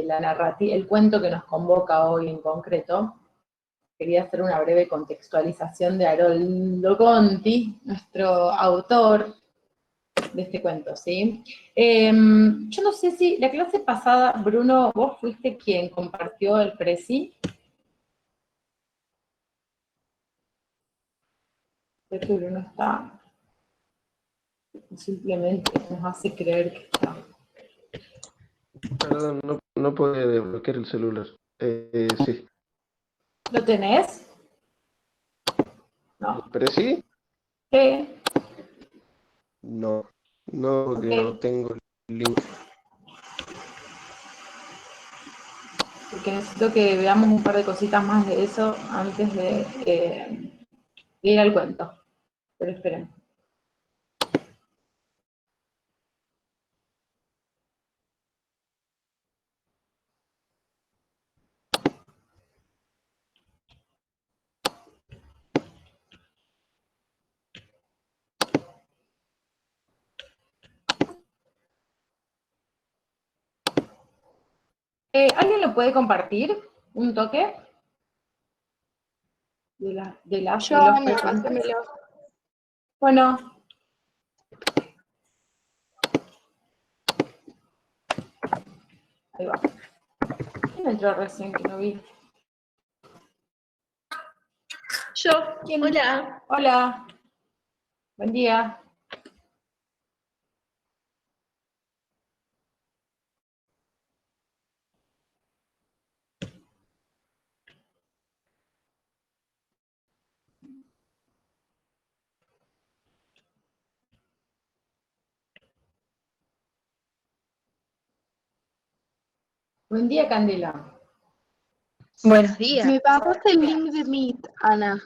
la narrativa, el cuento que nos convoca hoy en concreto. Quería hacer una breve contextualización de Haroldo Conti, nuestro autor de este cuento, ¿sí? Yo no sé si la clase pasada, Bruno, vos fuiste quien compartió el presi. Creo que Bruno está, simplemente nos hace creer que está. Perdón, no podía desbloquear el celular. Sí. ¿Lo tenés? No. ¿Pero sí? Sí. No, porque Okay. no tengo el link. Porque necesito que veamos un par de cositas más de eso antes de ir al cuento. Pero esperen. ¿Alguien lo puede compartir? ¿Un toque? De los presentes. Bueno. Ahí va. ¿Quién entró recién que no vi? Yo. ¿Quién? Hola. Hola. Buen día. Buen día, Candela. Buenos días. Me pasaste el link de Meet, Ana.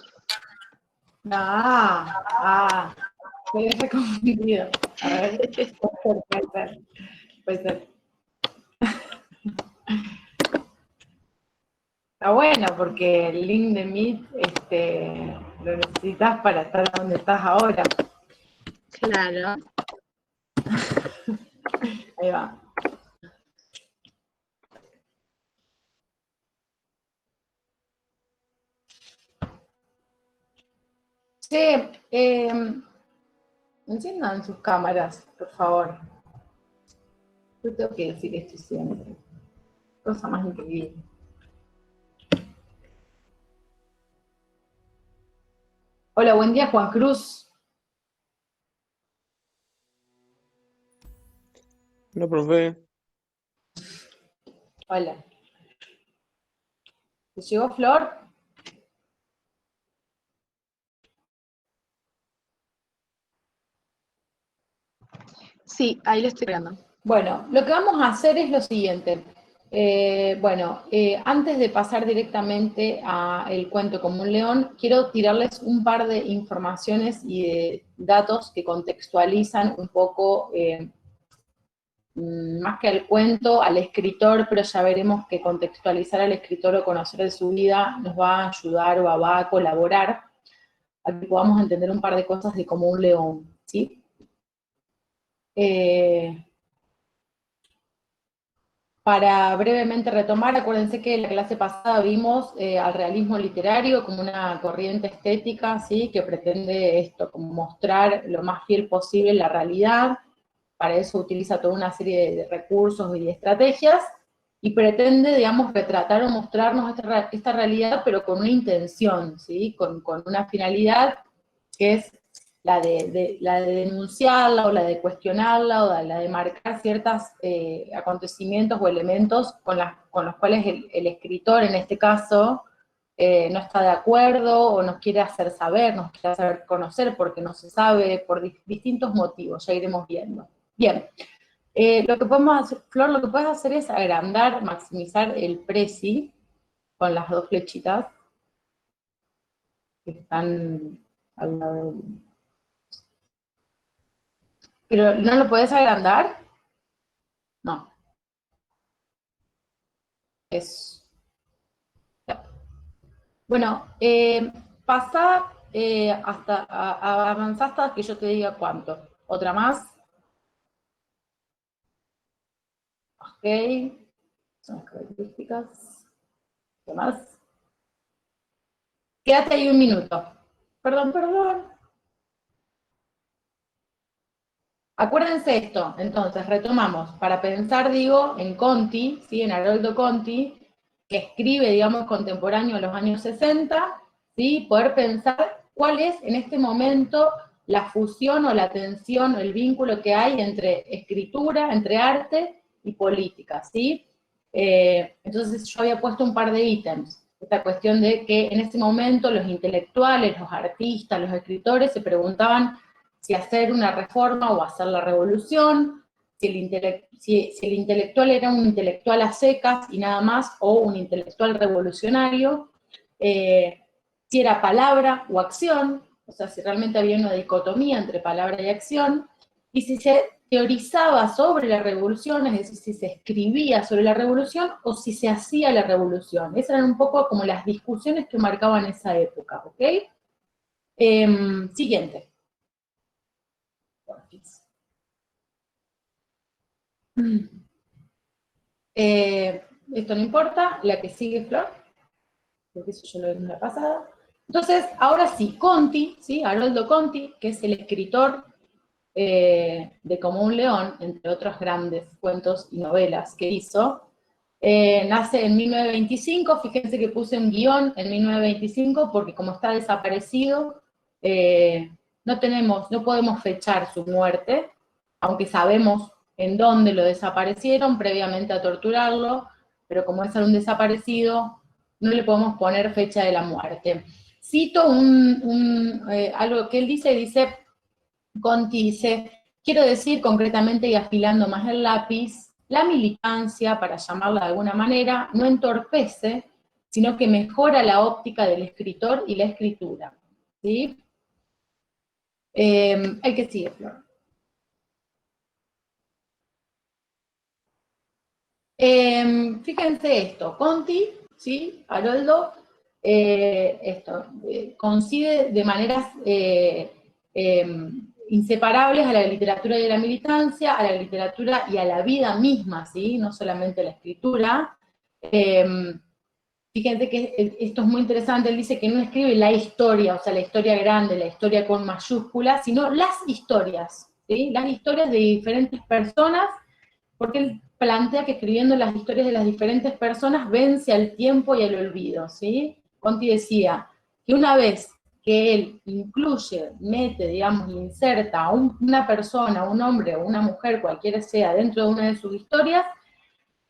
Me he confundido. A ver, puede ser. Está bueno porque el link de Meet lo necesitas para estar donde estás ahora. Claro. Ahí va. Sí, enciendan sus cámaras, por favor. Yo tengo que decir esto siempre. Cosa más increíble. Hola, buen día, Juan Cruz. No, profe. Hola. ¿Te llegó Flor? Sí, ahí lo estoy creando. Bueno, lo que vamos a hacer es lo siguiente. Antes de pasar directamente a el cuento como un león, quiero tirarles un par de informaciones y de datos que contextualizan un poco, más que al cuento, al escritor, pero ya veremos que contextualizar al escritor o conocer de su vida nos va a ayudar o va a colaborar a que podamos entender un par de cosas de como un león, ¿sí? Para brevemente retomar, acuérdense que en la clase pasada vimos al realismo literario como una corriente estética, ¿sí? Que pretende esto, como mostrar lo más fiel posible la realidad. Para eso utiliza toda una serie de recursos y de estrategias, y pretende, digamos, retratar o mostrarnos esta realidad, pero con una intención, ¿sí? Con una finalidad que es la de denunciarla, o la de cuestionarla, o la de marcar ciertos acontecimientos o elementos con los cuales el escritor, en este caso, no está de acuerdo, o nos quiere hacer saber, nos quiere hacer conocer, porque no se sabe, por distintos motivos, ya iremos viendo. Bien, lo que podemos hacer, Flor, lo que puedes hacer es agrandar, maximizar el presi, con las dos flechitas que están al lado. ¿Pero no lo puedes agrandar? No. Es. Bueno, pasa avanzar hasta que yo te diga cuánto. ¿Otra más? Ok. Son las características. ¿Qué más? Quédate ahí un minuto. Perdón. Acuérdense esto, entonces, retomamos. Para pensar, digo, en Conti, ¿sí? En Haroldo Conti, que escribe, digamos, contemporáneo a los años 60, ¿sí? Poder pensar cuál es, en este momento, la fusión o la tensión o el vínculo que hay entre escritura, entre arte y política, ¿sí? Entonces yo había puesto un par de ítems. Esta cuestión de que en ese momento los intelectuales, los artistas, los escritores se preguntaban si hacer una reforma o hacer la revolución, si el intelectual era un intelectual a secas y nada más, o un intelectual revolucionario, si era palabra o acción, o sea, si realmente había una dicotomía entre palabra y acción, y si se teorizaba sobre la revolución, es decir, si se escribía sobre la revolución o si se hacía la revolución. Esas eran un poco como las discusiones que marcaban esa época, ¿ok? Siguiente. Esto no importa, la que sigue, Flor, porque eso yo lo vi en la pasada. Entonces, ahora sí, Conti, ¿sí? Haroldo Conti, que es el escritor de Como un león, entre otros grandes cuentos y novelas que hizo, nace en 1925, fíjense que puse un guión en 1925, porque como está desaparecido, no podemos fechar su muerte, aunque sabemos en dónde lo desaparecieron previamente a torturarlo, pero como es un desaparecido, no le podemos poner fecha de la muerte. Cito algo que él dice, Conti dice, quiero decir concretamente y afilando más el lápiz, la militancia, para llamarla de alguna manera, no entorpece, sino que mejora la óptica del escritor y la escritura. ¿Sí? Hay que seguir, Flor. Fíjense esto, Conti, ¿sí? Haroldo, coincide de maneras inseparables a la literatura y a la militancia, a la literatura y a la vida misma, ¿sí? No solamente a la escritura. Fíjense que esto es muy interesante, él dice que no escribe la historia, o sea, la historia grande, la historia con mayúsculas, sino las historias, ¿sí? Las historias de diferentes personas, porque él plantea que escribiendo las historias de las diferentes personas vence al tiempo y al olvido, ¿sí? Conti decía que una vez que él incluye, mete, digamos, inserta a una persona, un hombre o una mujer, cualquiera sea, dentro de una de sus historias,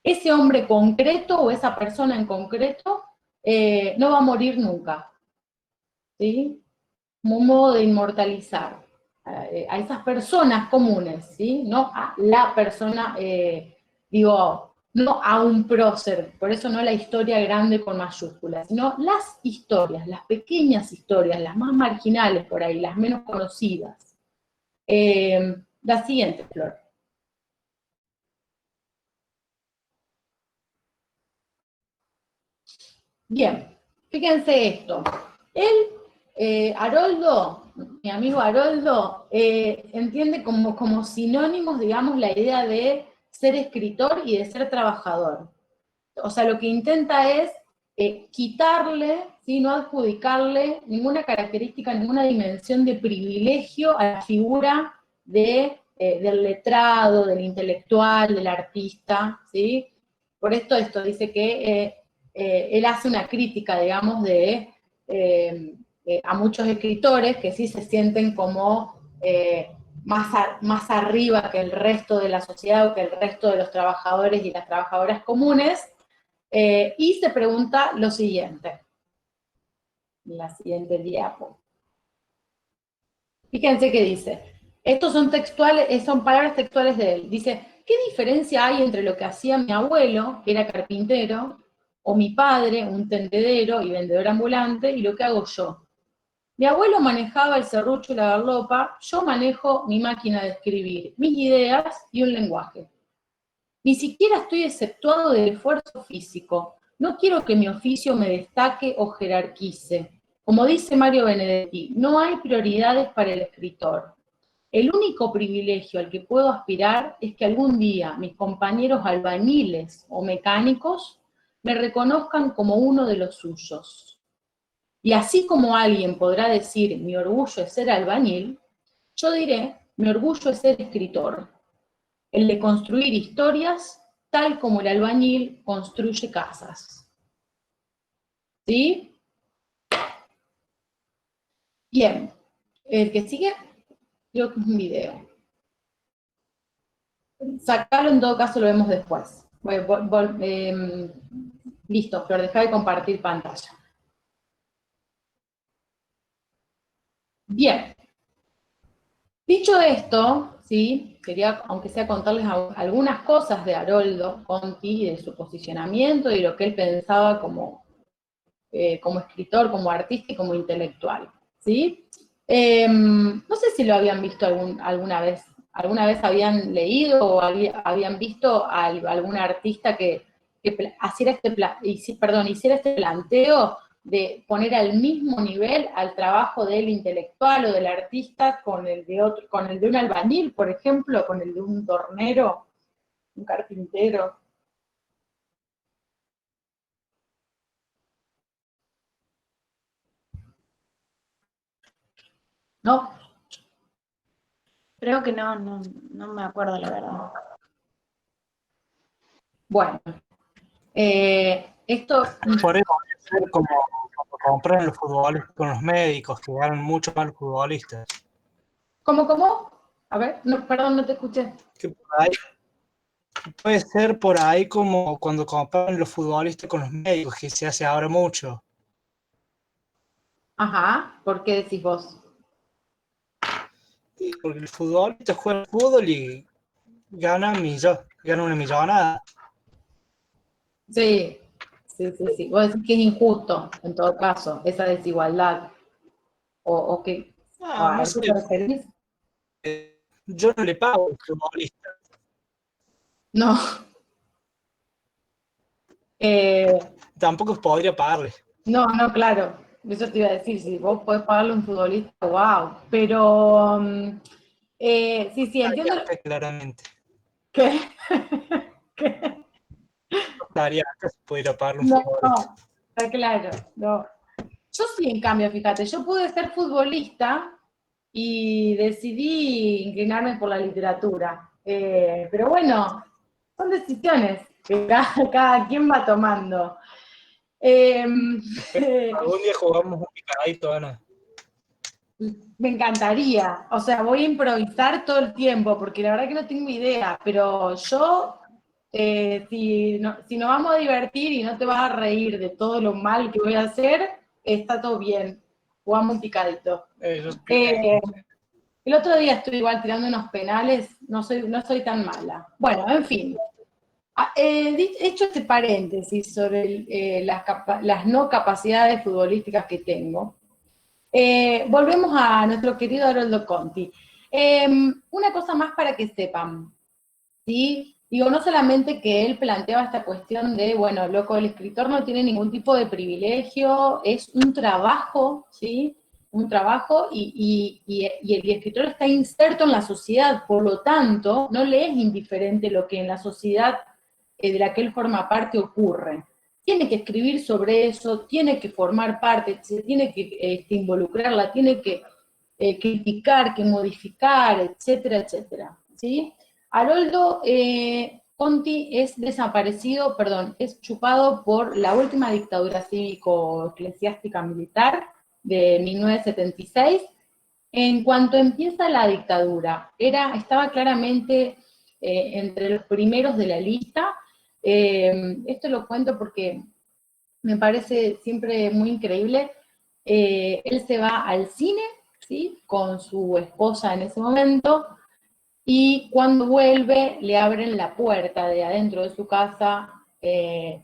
ese hombre concreto o esa persona en concreto no va a morir nunca, ¿sí? Como un modo de inmortalizar a esas personas comunes, ¿sí? No a la persona, no a un prócer, por eso no la historia grande con mayúsculas, sino las historias, las pequeñas historias, las más marginales por ahí, las menos conocidas. La siguiente, Flor. Bien, fíjense esto. Haroldo, mi amigo Haroldo, entiende como sinónimos, digamos, la idea de ser escritor y de ser trabajador. O sea, lo que intenta es quitarle, ¿sí? No adjudicarle ninguna característica, ninguna dimensión de privilegio a la figura del letrado, del intelectual, del artista, ¿sí? Por esto dice que él hace una crítica, digamos, a muchos escritores que sí se sienten como más arriba que el resto de la sociedad o que el resto de los trabajadores y las trabajadoras comunes, y se pregunta lo siguiente, la siguiente diapo. Fíjense que dice, estos son textuales, son palabras textuales de él, dice, ¿qué diferencia hay entre lo que hacía mi abuelo, que era carpintero, o mi padre, un tendedero y vendedor ambulante, y lo que hago yo? Mi abuelo manejaba el serrucho y la garlopa, yo manejo mi máquina de escribir, mis ideas y un lenguaje. Ni siquiera estoy exceptuado del esfuerzo físico. No quiero que mi oficio me destaque o jerarquice. Como dice Mario Benedetti, no hay prioridades para el escritor. El único privilegio al que puedo aspirar es que algún día mis compañeros albañiles o mecánicos me reconozcan como uno de los suyos. Y así como alguien podrá decir, mi orgullo es ser albañil, yo diré, mi orgullo es ser escritor, el de construir historias tal como el albañil construye casas. ¿Sí? Bien. El que sigue, creo que es un video. Sacarlo en todo caso lo vemos después. Listo, Flor, deja de compartir pantalla. Bien. Dicho esto, ¿sí? Quería, aunque sea, contarles algunas cosas de Haroldo Conti, de su posicionamiento y lo que él pensaba como escritor, como artista y como intelectual, ¿sí? No sé si lo habían visto alguna vez habían leído o habían visto a algún artista que hiciera este planteo de poner al mismo nivel al trabajo del intelectual o del artista con el de un albañil, por ejemplo, con el de un tornero, un carpintero. ¿No? Creo que no me acuerdo, la verdad. Bueno, esto... Por eso ser como comprar los futbolistas con los médicos, que ganan mucho más los futbolistas. ¿Cómo? A ver, no, perdón, no te escuché. Que por ahí, puede ser por ahí como cuando comparan los futbolistas con los médicos, que se hace ahora mucho. Ajá, ¿por qué decís vos? Porque el futbolista juega al fútbol y gana una millonada. Sí. Vos decís que es injusto, en todo caso, esa desigualdad. ¿O qué? ¿A No eso sé, te referís? yo no le pago al futbolista. No. Tampoco podría pagarle. No, claro. Eso te iba a decir, si vos podés pagarle a un futbolista, wow. Pero, sí, entiendo Claramente. que... ¿Qué? No estaría acá si pudiera pagarle a un No, futbolista. está claro, no. Yo sí, en cambio, fíjate, yo pude ser futbolista y decidí inclinarme por la literatura. Pero bueno, son decisiones que cada quien va tomando. Algún día jugamos un picadito, Ana. Me encantaría, o sea, voy a improvisar todo el tiempo, porque la verdad que no tengo idea, pero yo, si nos vamos a divertir y no te vas a reír de todo lo mal que voy a hacer, está todo bien, jugamos un picadito. El otro día estuve igual tirando unos penales, no soy tan mala. Bueno, en fin. Hecho este paréntesis sobre las no capacidades futbolísticas que tengo, volvemos a nuestro querido Haroldo Conti. Una cosa más para que sepan, ¿sí? Digo, no solamente que él planteaba esta cuestión de, bueno, loco, el escritor no tiene ningún tipo de privilegio, es un trabajo, ¿sí? Un trabajo y el escritor está inserto en la sociedad, por lo tanto, no le es indiferente lo que en la sociedad de la que él forma parte ocurre. Tiene que escribir sobre eso, tiene que formar parte, se tiene que involucrarla, tiene que criticar, que modificar, etcétera, etcétera, ¿sí? Haroldo Conti es desaparecido, es chupado por la última dictadura cívico-eclesiástica militar de 1976. En cuanto empieza la dictadura, estaba claramente entre los primeros de la lista. Esto lo cuento porque me parece siempre muy increíble. Él se va al cine, ¿sí? Con su esposa en ese momento, y cuando vuelve le abren la puerta de adentro de su casa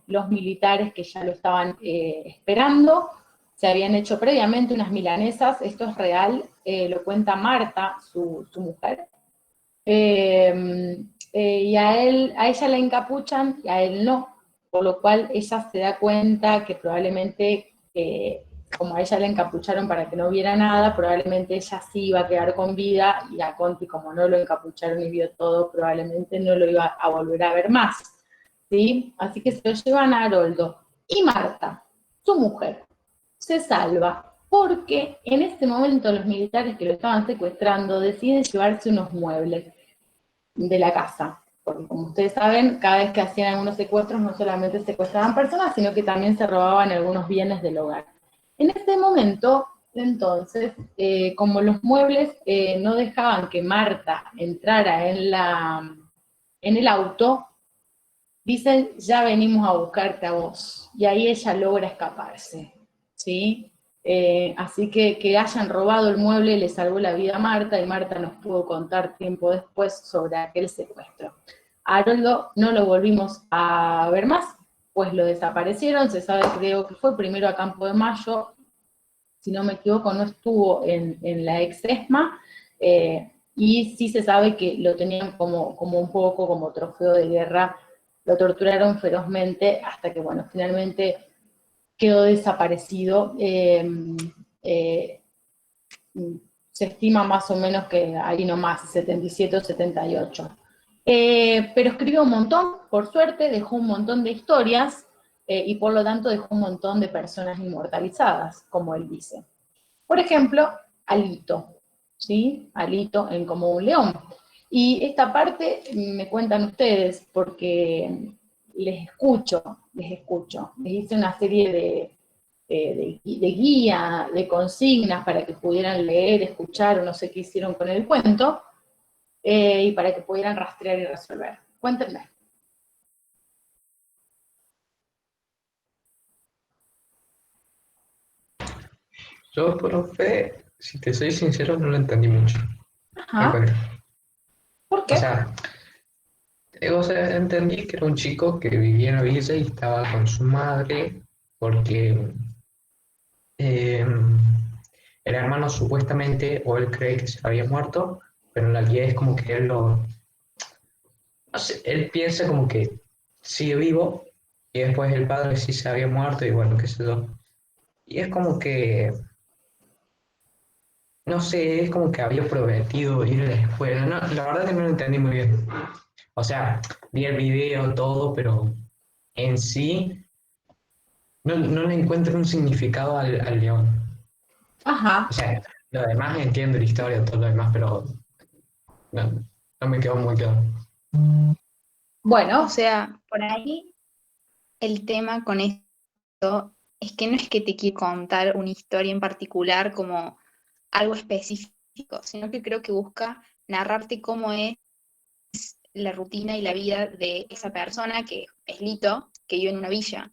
los militares que ya lo estaban esperando. Se habían hecho previamente unas milanesas, esto es real, lo cuenta Marta, su mujer. Y a ella la encapuchan y a él no, por lo cual ella se da cuenta que probablemente como a ella la encapucharon para que no viera nada, probablemente ella sí iba a quedar con vida, y a Conti, como no lo encapucharon y vio todo, probablemente no lo iba a volver a ver más, ¿sí? Así que se lo llevan a Haroldo. Y Marta, su mujer, se salva, porque en este momento los militares que lo estaban secuestrando deciden llevarse unos muebles de la casa. Porque como ustedes saben, cada vez que hacían algunos secuestros no solamente secuestraban personas, sino que también se robaban algunos bienes del hogar. En este momento, entonces, como los muebles no dejaban que Marta entrara en el auto, dicen, ya venimos a buscarte a vos. Y ahí ella logra escaparse, ¿sí? Así que hayan robado el mueble le salvó la vida a Marta, y Marta nos pudo contar tiempo después sobre aquel secuestro. A Haroldo no lo volvimos a ver más, pues lo desaparecieron. Se sabe, creo que fue primero a Campo de Mayo, si no me equivoco, no estuvo en la ex ESMA, y sí se sabe que lo tenían como un poco como trofeo de guerra, lo torturaron ferozmente hasta que, bueno, finalmente quedó desaparecido. Se estima más o menos que ahí nomás, 77 o 78. Pero escribió un montón, por suerte, dejó un montón de historias, y por lo tanto dejó un montón de personas inmortalizadas, como él dice. Por ejemplo, Alito, ¿sí? Alito en Como un león. Y esta parte me cuentan ustedes porque les escucho, les hice una serie de guía, de consignas para que pudieran leer, escuchar, o no sé qué hicieron con el cuento, y para que pudieran rastrear y resolver. Cuéntenme. Yo, profe, si te soy sincero, no lo entendí mucho. Me Ajá. cuento. ¿Por O qué? sea, entendí que era un chico que vivía en la villa y estaba con su madre porque eh, el hermano supuestamente, o él cree que se había muerto, pero en realidad es como que él lo... No sé, él piensa como que sigue vivo y después el padre sí se había muerto y bueno, qué sé yo. Y es como que no sé, es como que había prometido ir a la escuela. No, la verdad que no lo entendí muy bien. O sea, vi el video, todo, pero en sí no le encuentro un significado al león. O Ajá. sea, lo demás entiendo la historia, todo lo demás, pero no, no me quedó muy claro. O Bueno, sea, por ahí el tema con esto es que no es que te quiero contar una historia en particular como algo específico, sino que creo que busca narrarte cómo es la rutina y la vida de esa persona que es Lito, que vive en una villa.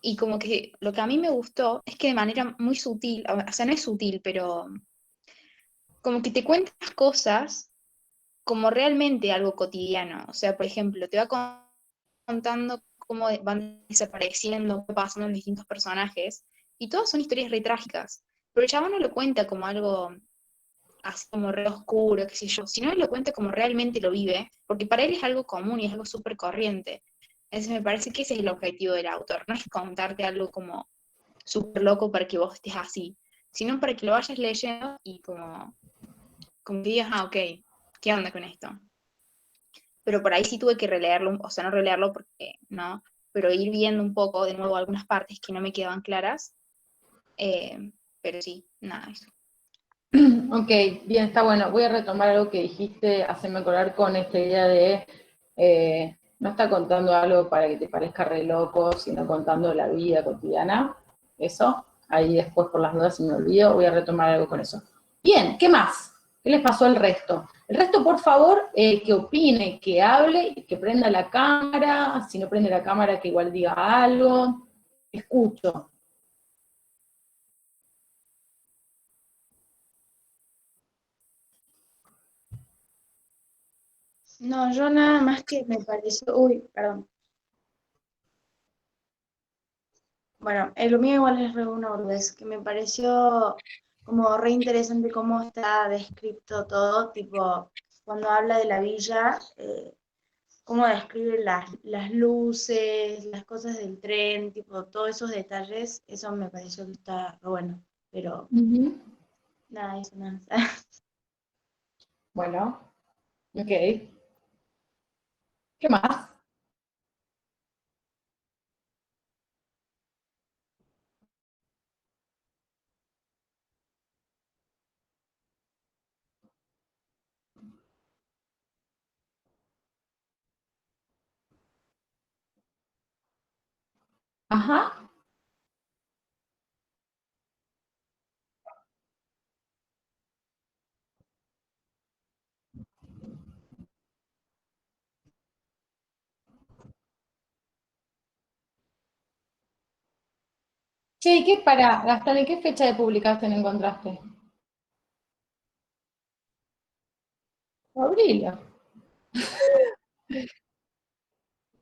Y como que lo que a mí me gustó es que de manera muy sutil, o sea, no es sutil, pero como que te cuentas cosas como realmente algo cotidiano. O sea, por ejemplo, te va contando cómo van desapareciendo, qué pasando en distintos personajes, y todas son historias re trágicas. Pero el chabón no lo cuenta como algo así como re oscuro, qué sé yo, sino él lo cuenta como realmente lo vive, porque para él es algo común y es algo súper corriente. Entonces me parece que ese es el objetivo del autor, no es contarte algo como súper loco para que vos estés así, sino para que lo vayas leyendo y como que digas, ah, ok, ¿qué onda con esto? Pero por ahí sí tuve que releerlo, o sea, no releerlo porque no, pero ir viendo un poco de nuevo algunas partes que no me quedaban claras, pero sí, nada, eso. ok, bien, está bueno. Voy a retomar algo que dijiste, hacerme acordar con esta idea de no está contando algo para que te parezca re loco, sino contando la vida cotidiana. Eso, ahí después por las dudas si me olvido, voy a retomar algo con eso. Bien, ¿qué más? ¿Qué les pasó al resto? El resto, por favor, que opine, que hable, que prenda la cámara. Si no prende la cámara, que igual diga algo. Escucho. No, yo nada más que me pareció, uy, perdón. Bueno, lo mío igual es re una burdez, que me pareció como re interesante cómo está descrito todo, tipo, cuando habla de la villa, cómo describe las luces, las cosas del tren, tipo, todos esos detalles, eso me pareció que está re bueno. Pero Ujú. nada, eso nada. Bueno, ok. ¿Qué más? Ajá. Che, ¿y qué para, Gastón, ¿en qué fecha de publicación encontraste? Abril.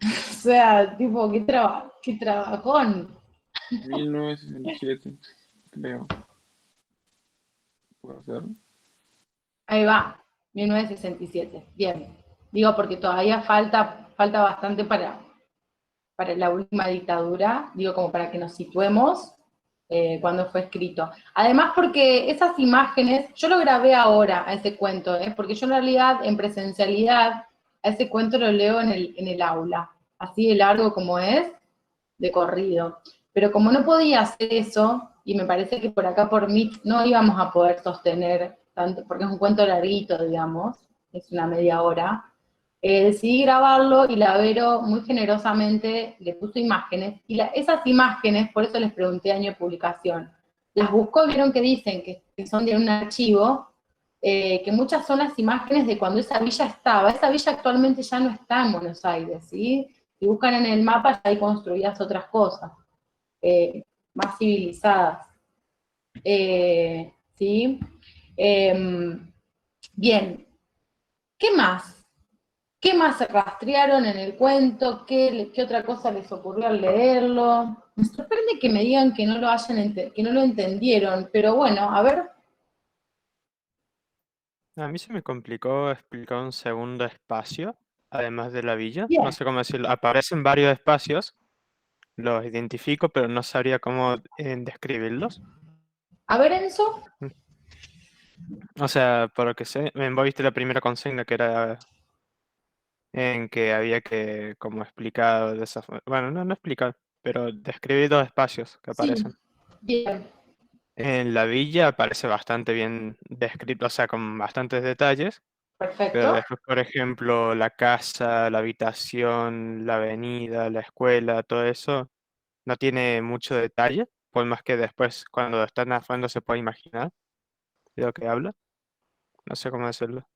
O sea, tipo, qué trabajón. 1967, creo. ¿Puede ser? Ahí va, 1967. Bien. Digo, porque todavía falta bastante para la última dictadura, digo, como para que nos situemos cuando fue escrito. Además, porque esas imágenes, yo lo grabé ahora a ese cuento, porque yo en realidad, en presencialidad, a ese cuento lo leo en el aula, así de largo como es, de corrido. Pero como no podía hacer eso, y me parece que por acá por Meet no íbamos a poder sostener tanto, porque es un cuento larguito, digamos, es una media hora, decidí grabarlo y la Vero muy generosamente le puso imágenes, y esas imágenes, por eso les pregunté año de publicación, las buscó y vieron que dicen que son de un archivo, que muchas son las imágenes de cuando esa villa estaba. Esa villa actualmente ya no está en Buenos Aires, ¿sí? Si buscan en el mapa ya hay construidas otras cosas, más civilizadas. ¿Sí? Bien, ¿qué más? ¿Qué más se rastrearon en el cuento? ¿Qué otra cosa les ocurrió al leerlo? Me sorprende que me digan que no lo que no lo entendieron, pero bueno, a ver. A mí se me complicó explicar un segundo espacio, además de la villa. No Bien, sé cómo decirlo. Aparecen varios espacios, los identifico, pero no sabría cómo describirlos. a ver, Enzo. Mm. O sea, por lo que sé, vos viste la primera consigna que era en que había que, como explicar de esa forma. Bueno, no explicar, pero describir dos espacios que Sí, aparecen. bien, En la villa aparece bastante bien descrito, o sea, con bastantes detalles. Pero perfecto. después, por ejemplo, la casa, la habitación, la avenida, la escuela, todo eso no tiene mucho detalle, por más que después cuando están a fondo se puede imaginar de lo que habla. No sé cómo decirlo.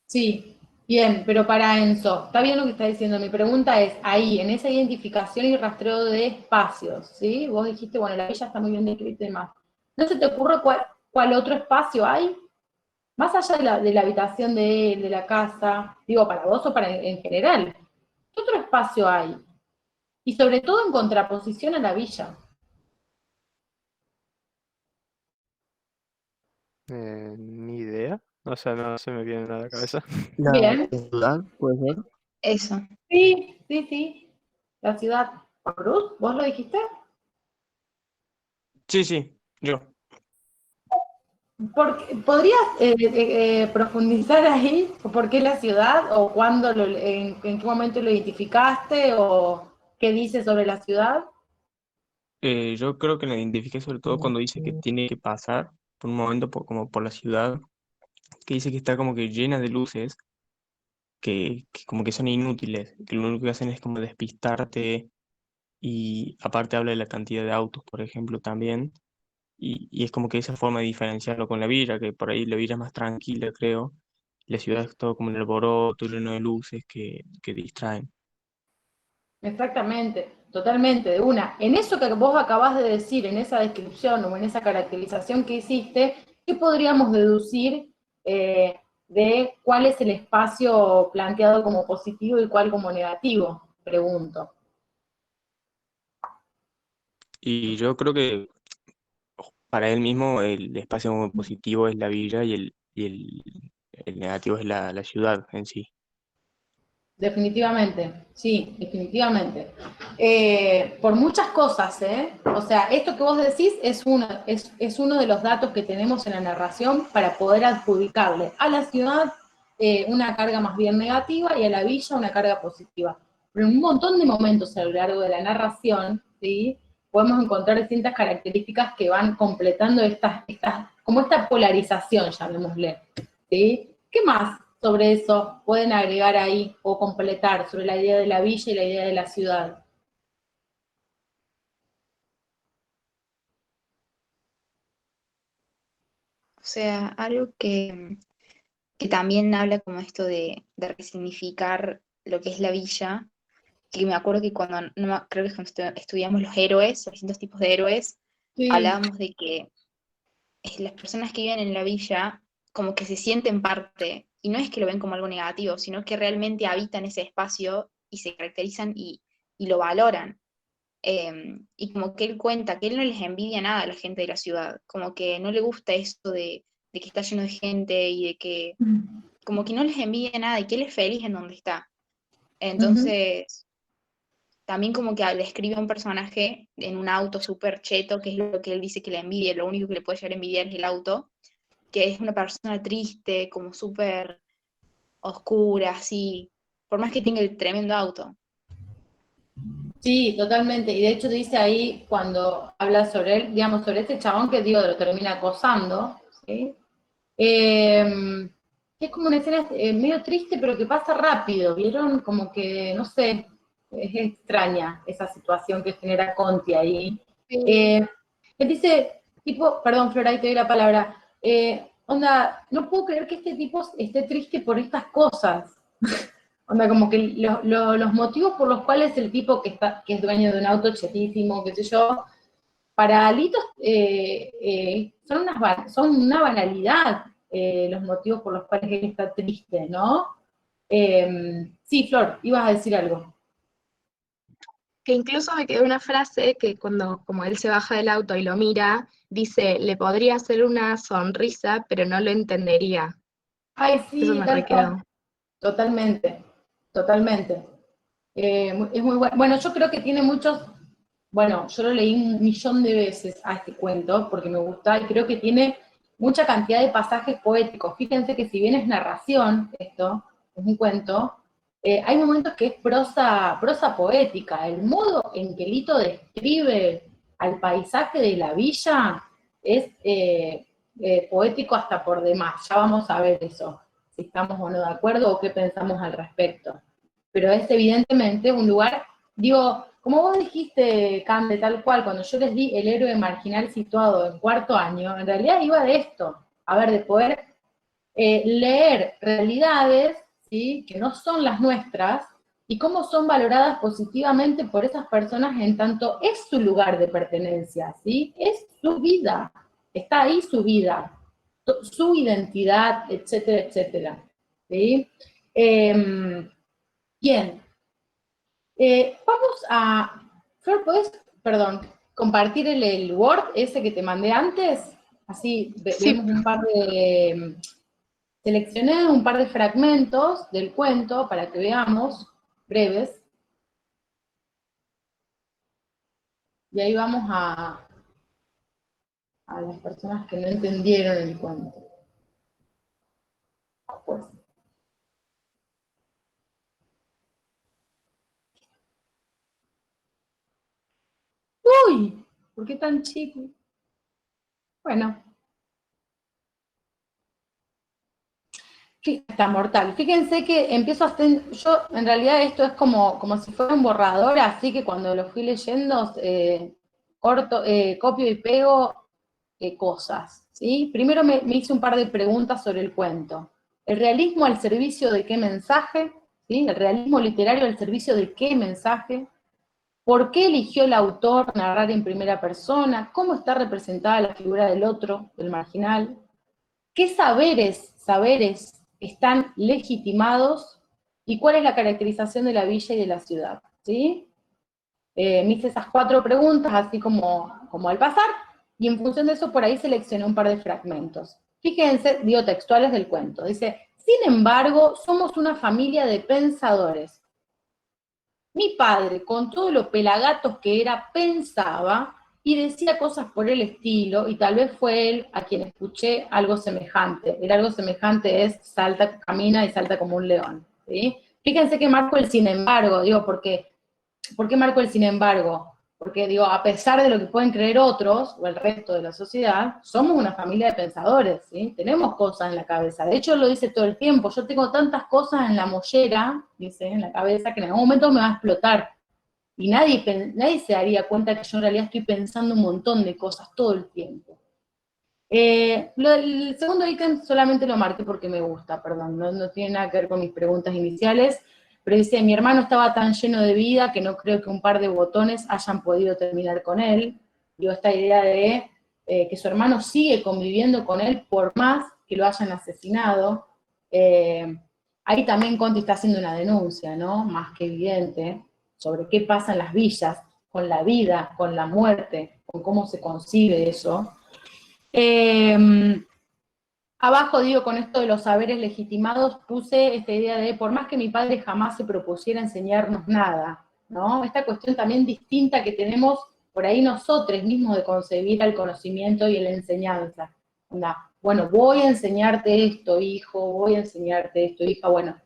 Sí, bien, pero para Enzo, está bien lo que está diciendo. Mi pregunta es, ahí, en esa identificación y rastreo de espacios, ¿sí? Vos dijiste, bueno, la villa está muy bien descrita y demás. ¿No se te ocurre cuál otro espacio hay? Más allá de la habitación de él, de la casa, digo, para vos o para en general. ¿Qué otro espacio hay? Y sobre todo en contraposición a la villa. Ni idea. O sea, no se me viene nada a la cabeza. La Bien, ciudad, puede ser. Eso. sí, sí, sí. La ciudad. Cruz, ¿vos lo dijiste? Sí, sí, yo. ¿Podrías profundizar ahí? ¿Por qué la ciudad? ¿O cuándo, en qué momento lo identificaste? ¿O qué dice sobre la ciudad? Yo creo que la identifiqué sobre todo cuando dice que tiene que pasar por un momento como por la ciudad, que dice que está como que llena de luces, que como que son inútiles, que lo único que hacen es como despistarte y aparte habla de la cantidad de autos, por ejemplo, también, y es como que esa forma de diferenciarlo con la villa, que por ahí la villa es más tranquila, creo, la ciudad es todo como un alboroto, lleno de luces que distraen. Exactamente, totalmente, de una. En eso que vos acabás de decir, en esa descripción o en esa caracterización que hiciste, ¿qué podríamos deducir de cuál es el espacio planteado como positivo y cuál como negativo? Pregunto. Y yo creo que para él mismo el espacio positivo es la villa y el negativo es la ciudad en sí. definitivamente, sí, definitivamente. Por muchas cosas, ¿eh? O sea, esto que vos decís es uno de los datos que tenemos en la narración para poder adjudicarle a la ciudad una carga más bien negativa y a la villa una carga positiva. Pero en un montón de momentos a lo largo de la narración, ¿sí? Podemos encontrar distintas características que van completando como esta polarización, llamémosle, ¿sí? ¿Qué más sobre eso pueden agregar ahí o completar sobre la idea de la villa y la idea de la ciudad? O sea, algo que también habla como esto de resignificar lo que es la villa, que me acuerdo que cuando, creo que cuando estudiamos los héroes, los distintos tipos de héroes, Sí. hablábamos de que las personas que viven en la villa como que se sienten parte, y no es que lo ven como algo negativo, sino que realmente habitan ese espacio y se caracterizan y lo valoran. Y como que él cuenta que él no les envidia nada a la gente de la ciudad, como que no le gusta eso de que está lleno de gente y de que como que no les envidia nada y que él es feliz en donde está. Entonces, también como que le escribe a un personaje en un auto súper cheto, que es lo que él dice que le envidia, lo único que le puede llegar a envidiar es el auto, que es una persona triste, como súper oscura, así, por más que tenga el tremendo auto. Sí, totalmente. Y de hecho dice ahí, cuando habla sobre él, digamos, sobre este chabón que digo, lo termina acosando, ¿sí? Es como una escena medio triste, pero que pasa rápido, ¿vieron? Como que, no sé, es extraña esa situación que genera Conti ahí. Él dice, tipo, perdón, Flora, ahí te doy la palabra, onda, no puedo creer que este tipo esté triste por estas cosas. Onda, como que los motivos por los cuales el tipo que es dueño de un auto chetísimo, qué sé yo, para Alitos son una banalidad los motivos por los cuales él está triste, ¿no? Sí, Flor, ibas a decir algo. Que incluso me quedó una frase que cuando como él se baja del auto y lo mira, dice, le podría hacer una sonrisa, pero no lo entendería. Ay, Eso sí, me tal requedó. cual. Totalmente, totalmente. Es muy bueno. Bueno, yo creo que tiene muchos, bueno, yo lo leí 1.000.000 de veces a este cuento porque me gusta y creo que tiene mucha cantidad de pasajes poéticos. Fíjense que si bien es narración, esto es un cuento, hay momentos que es prosa poética. El modo en que Lito describe al paisaje de la villa es poético hasta por demás. Ya vamos a ver eso, si estamos o no de acuerdo o qué pensamos al respecto. Pero es evidentemente un lugar, digo, como vos dijiste, Cande, tal cual, cuando yo les di el héroe marginal situado en cuarto año, en realidad iba de esto, a ver, de poder leer realidades, ¿sí?, que no son las nuestras, y cómo son valoradas positivamente por esas personas en tanto es su lugar de pertenencia, ¿sí? Es su vida, está ahí su vida, su identidad, etcétera, etcétera, ¿sí? Bien, vamos a, Flor, ¿puedes, perdón, compartir el Word ese que te mandé antes? Así Sí. vemos un par de, seleccioné un par de fragmentos del cuento para que veamos, breves, y ahí vamos a las personas que no entendieron el cuento. Pues. ¡Uy! ¿Por qué tan chico? Bueno. Está mortal. Fíjense que empiezo a hacer, yo en realidad esto es como si fuera un borrador, así que cuando lo fui leyendo, copio y pego cosas, ¿sí? Primero me hice un par de preguntas sobre el cuento. ¿El realismo al servicio de qué mensaje? ¿Sí? ¿El realismo literario al servicio de qué mensaje? ¿Por qué eligió el autor narrar en primera persona? ¿Cómo está representada la figura del otro, del marginal? ¿Qué saberes están legitimados y cuál es la caracterización de la villa y de la ciudad? ¿Sí? Me hice esas 4 preguntas, así como al pasar, y en función de eso por ahí seleccioné un par de fragmentos. Fíjense, digo textuales del cuento. Dice, Sin embargo, somos una familia de pensadores. Mi padre, con todo lo pelagatos que era, pensaba y decía cosas por el estilo, y tal vez fue él a quien escuché algo semejante. El algo semejante es salta, camina y salta como un león, ¿sí? Fíjense que marco el sin embargo, digo, ¿por qué marco el sin embargo? Porque, digo, a pesar de lo que pueden creer otros, o el resto de la sociedad, somos una familia de pensadores, ¿sí? Tenemos cosas en la cabeza. De hecho, lo dice todo el tiempo. Yo tengo tantas cosas en la mollera, dice, en la cabeza, que en algún momento me va a explotar. Y nadie se daría cuenta que yo en realidad estoy pensando un montón de cosas todo el tiempo. El segundo ítem solamente lo marqué porque me gusta, perdón, no tiene nada que ver con mis preguntas iniciales, pero dice, mi hermano estaba tan lleno de vida que no creo que un par de botones hayan podido terminar con él. Digo, esta idea de que su hermano sigue conviviendo con él por más que lo hayan asesinado. Ahí también Conti está haciendo una denuncia, ¿no? Más que evidente, sobre qué pasa en las villas, con la vida, con la muerte, con cómo se concibe eso. Abajo, digo, con esto de los saberes legitimados, puse esta idea de, por más que mi padre jamás se propusiera enseñarnos nada, ¿no? Esta cuestión también distinta que tenemos por ahí nosotros mismos de concebir el conocimiento y la enseñanza. Bueno, voy a enseñarte esto, hijo, voy a enseñarte esto, hija. Bueno,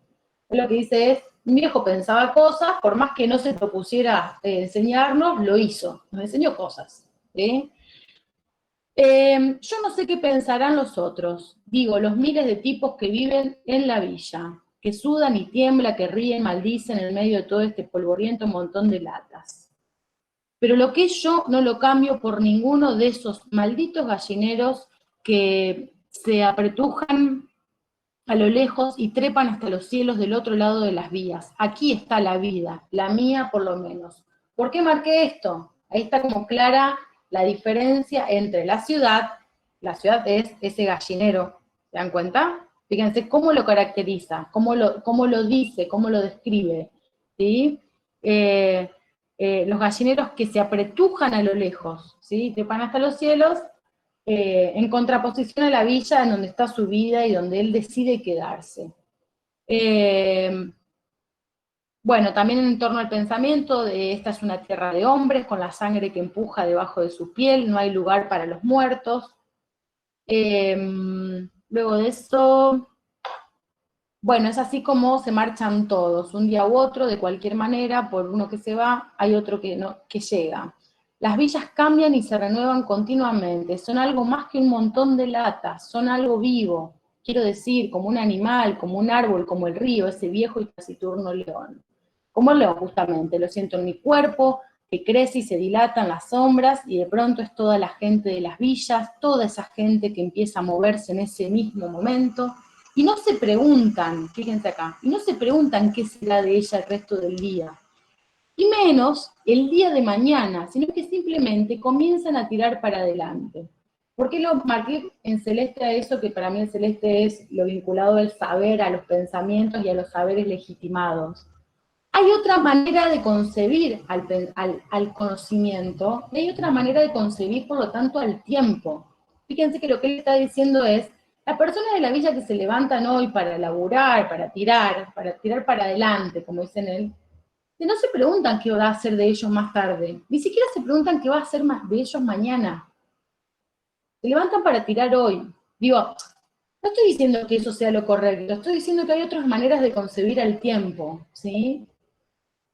lo que dice es, mi viejo pensaba cosas, por más que no se propusiera enseñarnos, lo hizo, nos enseñó cosas, ¿sí? Yo no sé qué pensarán los otros, digo, los miles de tipos que viven en la villa, que sudan y tiemblan, que ríen, maldicen en medio de todo este polvoriento montón de latas. Pero lo que es yo no lo cambio por ninguno de esos malditos gallineros que se apretujan a lo lejos y trepan hasta los cielos del otro lado de las vías. Aquí está la vida, la mía por lo menos. ¿Por qué marqué esto? Ahí está como clara la diferencia entre la ciudad es ese gallinero, ¿se dan cuenta? Fíjense cómo lo caracteriza, cómo lo dice, cómo lo describe, ¿sí? Los gallineros que se apretujan a lo lejos, ¿sí? Trepan hasta los cielos, en contraposición a la villa en donde está su vida y donde él decide quedarse. Bueno, también en torno al pensamiento de esta es una tierra de hombres, con la sangre que empuja debajo de su piel, no hay lugar para los muertos. Luego de eso, bueno, es así como se marchan todos, un día u otro, de cualquier manera, por uno que se va, hay otro que llega. Las villas cambian y se renuevan continuamente, son algo más que un montón de latas, son algo vivo, quiero decir, como un animal, como un árbol, como el río, ese viejo y taciturno león. Como el león, justamente, lo siento en mi cuerpo, que crece y se dilata en las sombras, y de pronto es toda la gente de las villas, toda esa gente que empieza a moverse en ese mismo momento, y no se preguntan, fíjense acá, y no se preguntan qué será de ella el resto del día, y menos el día de mañana, sino que simplemente comienzan a tirar para adelante. ¿Por qué lo marqué en celeste a eso, que para mí el celeste es lo vinculado al saber, a los pensamientos y a los saberes legitimados? Hay otra manera de concebir al conocimiento, y hay otra manera de concebir, por lo tanto, al tiempo. Fíjense que lo que él está diciendo es, las personas de la villa que se levantan hoy para laburar, para tirar para adelante, como dicen él, no se preguntan qué va a hacer de ellos más tarde, ni siquiera se preguntan qué va a hacer más de ellos mañana. Se levantan para tirar hoy. Digo, no estoy diciendo que eso sea lo correcto, estoy diciendo que hay otras maneras de concebir al tiempo, ¿sí?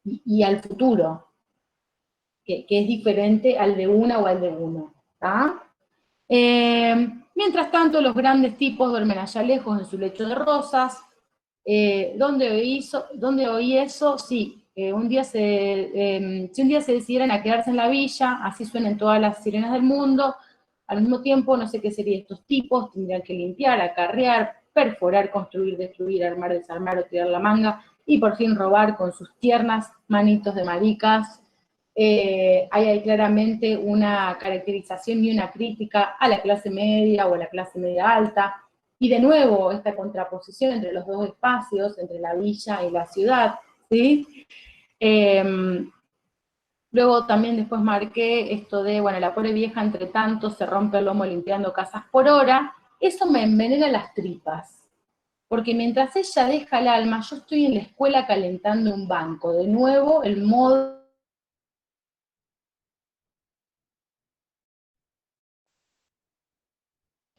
Y al futuro, que es diferente al de una o al de uno, ¿tá? Mientras tanto, los grandes tipos duermen allá lejos en su lecho de rosas. ¿Dónde oí eso? Sí, si un día se decidieran a quedarse en la villa, así suenan todas las sirenas del mundo, al mismo tiempo, no sé qué serían estos tipos, tendrían que limpiar, acarrear, perforar, construir, destruir, armar, desarmar o tirar la manga, y por fin robar con sus tiernas manitos de maricas. Ahí hay claramente una caracterización y una crítica a la clase media o a la clase media alta, y de nuevo esta contraposición entre los dos espacios, entre la villa y la ciudad, ¿sí? Luego también después marqué esto de, bueno, la pobre vieja entre tanto se rompe el lomo limpiando casas por hora. Eso me envenena las tripas, porque mientras ella deja el alma, yo estoy en la escuela calentando un banco. De nuevo, el modo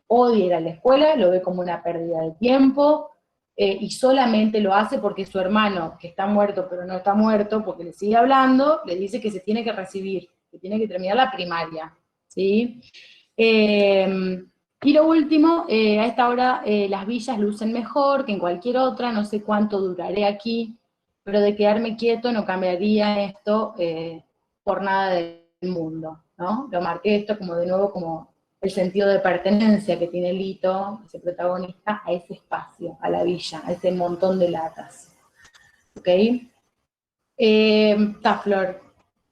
odia ir a la escuela, lo ve como una pérdida de tiempo, y solamente lo hace porque su hermano, que está muerto pero no está muerto, porque le sigue hablando, le dice que se tiene que recibir, que tiene que terminar la primaria, ¿sí? Y lo último, a esta hora las villas lucen mejor que en cualquier otra, no sé cuánto duraré aquí, pero de quedarme quieto no cambiaría esto por nada del mundo, ¿no? Lo marqué esto como de nuevo como el sentido de pertenencia que tiene Lito, ese protagonista, a ese espacio, a la villa, a ese montón de latas. ¿Ok? Flor.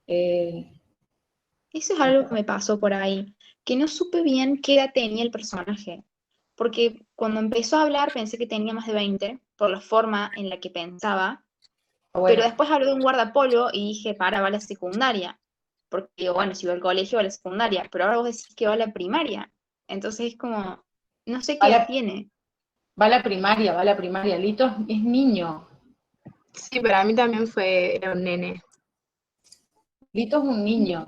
Eso es algo que me pasó por ahí, que no supe bien qué edad tenía el personaje, porque cuando empezó a hablar pensé que tenía más de 20, por la forma en la que pensaba, Bueno, pero después habló de un guardapolvo y dije, va a la secundaria, porque bueno, si va al colegio va a la secundaria, pero ahora vos decís que va a la primaria, entonces es como, no sé qué edad tiene. va a la primaria, Lito es niño. Sí, para mí también era un nene. Lito es un niño.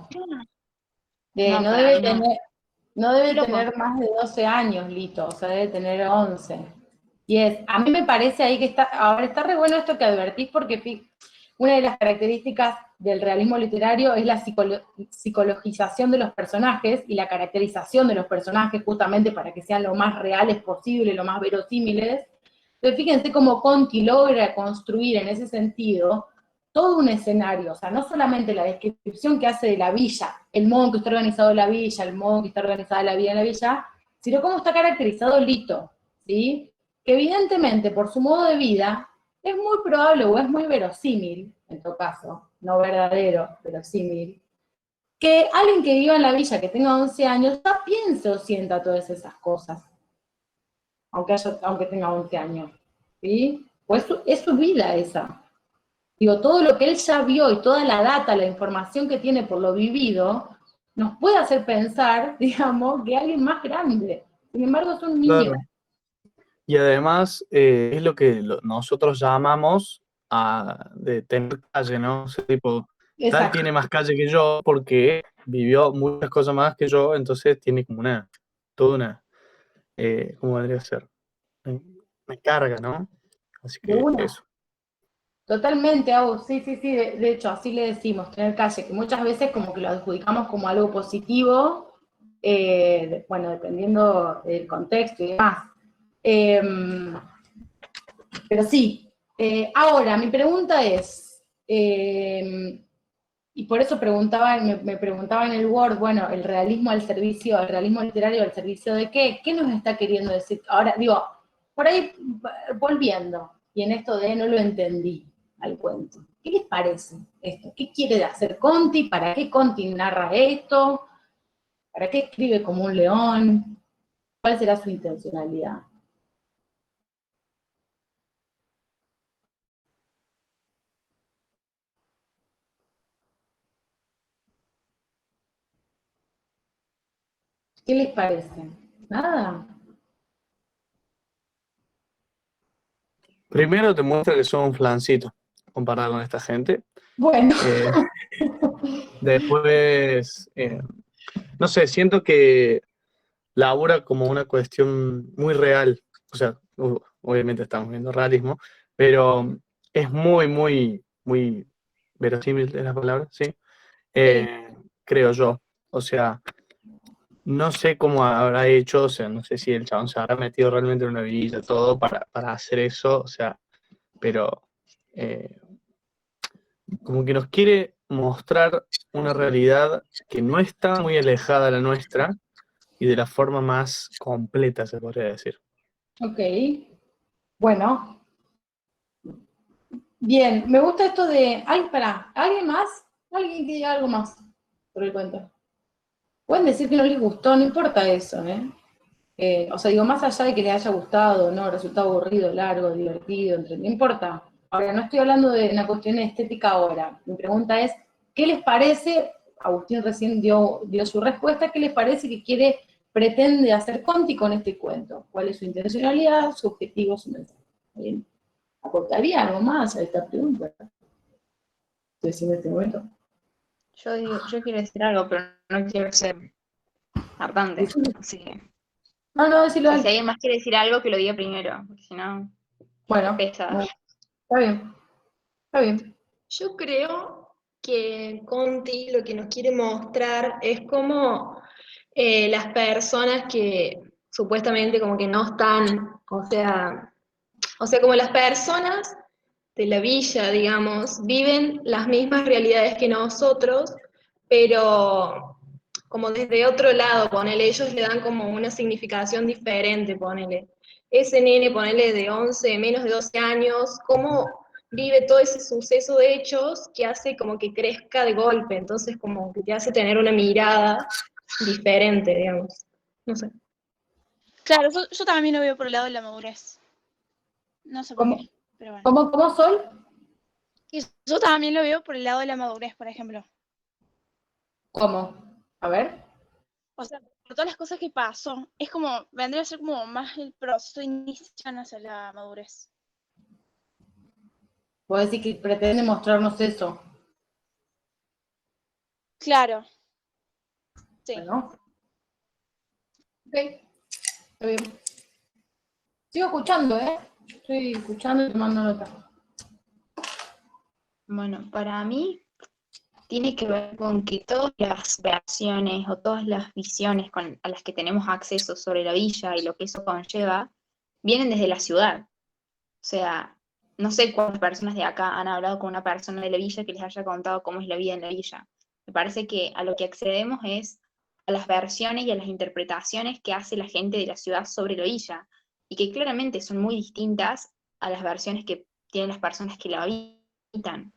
No, No para debe mí no. tener, no debe Qué loco. tener más de 12 años, Lito, o sea, debe tener 11. Y a mí me parece ahí que ahora está re bueno esto que advertís, porque una de las características del realismo literario es la psicologización de los personajes y la caracterización de los personajes justamente para que sean lo más reales posible, lo más verosímiles. Entonces fíjense cómo Conti logra construir en ese sentido todo un escenario, o sea, no solamente la descripción que hace de la villa, el modo en que está organizado la villa, el modo en que está organizada la vida en la villa, sino cómo está caracterizado Lito, ¿sí? Que evidentemente, por su modo de vida, es muy probable o es muy verosímil, en todo caso, no verdadero, verosímil, que alguien que viva en la villa, que tenga 11 años, ya piense o sienta todas esas cosas, aunque tenga 11 años, ¿sí? Pues es su vida esa. Digo, todo lo que él ya vio y toda la data, la información que tiene por lo vivido, nos puede hacer pensar, digamos, que alguien más grande. Sin embargo, es un niño. Claro. Y además es lo que nosotros llamamos de tener calle, ¿no? O sea, tipo, tal Exacto. tiene más calle que yo porque vivió muchas cosas más que yo, entonces tiene como toda una, ¿cómo vendría a ser? Me carga, ¿no? Así De que una. eso. Totalmente, Agus, sí, de hecho, así le decimos, tener calle, que muchas veces como que lo adjudicamos como algo positivo, bueno, dependiendo del contexto y demás. Pero sí, ahora, mi pregunta es, y por eso me preguntaba en el Word, bueno, el realismo literario al servicio de qué nos está queriendo decir. Ahora, digo, por ahí, volviendo, y en esto de no lo entendí al cuento. ¿Qué les parece esto? ¿Qué quiere hacer Conti? ¿Para qué Conti narra esto? ¿Para qué escribe como un león? ¿Cuál será su intencionalidad? ¿Qué les parece? Nada. Primero te muestra que son un flancito comparado con esta gente. Bueno. Después, no sé, siento que labura como una cuestión muy real. O sea, obviamente estamos viendo realismo, pero es muy, muy, muy verosímil de las palabras, ¿sí? Creo yo. O sea, no sé cómo habrá hecho, o sea, no sé si el chabón se habrá metido realmente en una villa, todo para hacer eso, o sea, pero como que nos quiere mostrar una realidad que no está muy alejada de la nuestra y de la forma más completa, se podría decir. Ok. Bueno. Bien, me gusta esto de... Ay, pará, ¿alguien más? ¿Alguien que diga algo más por el cuento? Pueden decir que no les gustó, no importa eso, ¿eh? O sea, digo, más allá de que les haya gustado, no, resultado aburrido, largo, divertido, no importa. Ahora, no estoy hablando de una cuestión estética ahora. Mi pregunta es, ¿qué les parece? Agustín recién dio su respuesta. ¿Qué les parece que pretende hacer Conti con este cuento? ¿Cuál es su intencionalidad, su objetivo, su mensaje? Bien. ¿Aportaría algo más a esta pregunta? Decime en este momento. Yo quiero decir algo, pero no quiero ser hartante. Así que, No, decilo si él. alguien más quiere decir algo, que lo diga primero, porque si no, Bueno, pesada. está bien. Está bien. Yo creo que Conti lo que nos quiere mostrar es cómo las personas que supuestamente como que no están, o sea, como las personas de la villa, digamos, viven las mismas realidades que nosotros, pero como desde otro lado, ponele, ellos le dan como una significación diferente, ponele. Ese nene, ponele, de 11, menos de 12 años, cómo vive todo ese suceso de hechos que hace como que crezca de golpe, entonces como que te hace tener una mirada diferente, digamos. No sé. Claro, yo también lo veo por el lado de la madurez. No sé por ¿Cómo? qué, pero bueno. ¿Cómo, Sol? Y yo también lo veo por el lado de la madurez, por ejemplo. ¿Cómo? A ver. O sea, por todas las cosas que pasó, es como, vendría a ser como más el proceso de iniciación hacia la madurez. Vos decís que pretende mostrarnos eso. Claro. Sí. Bueno. Ok. Está bien. Sigo escuchando, ¿eh? Estoy escuchando y tomando nota. Bueno, para mí tiene que ver con que todas las versiones o todas las visiones a las que tenemos acceso sobre la villa y lo que eso conlleva, vienen desde la ciudad. O sea, no sé cuántas personas de acá han hablado con una persona de la villa que les haya contado cómo es la vida en la villa. Me parece que a lo que accedemos es a las versiones y a las interpretaciones que hace la gente de la ciudad sobre la villa, y que claramente son muy distintas a las versiones que tienen las personas que la habitan.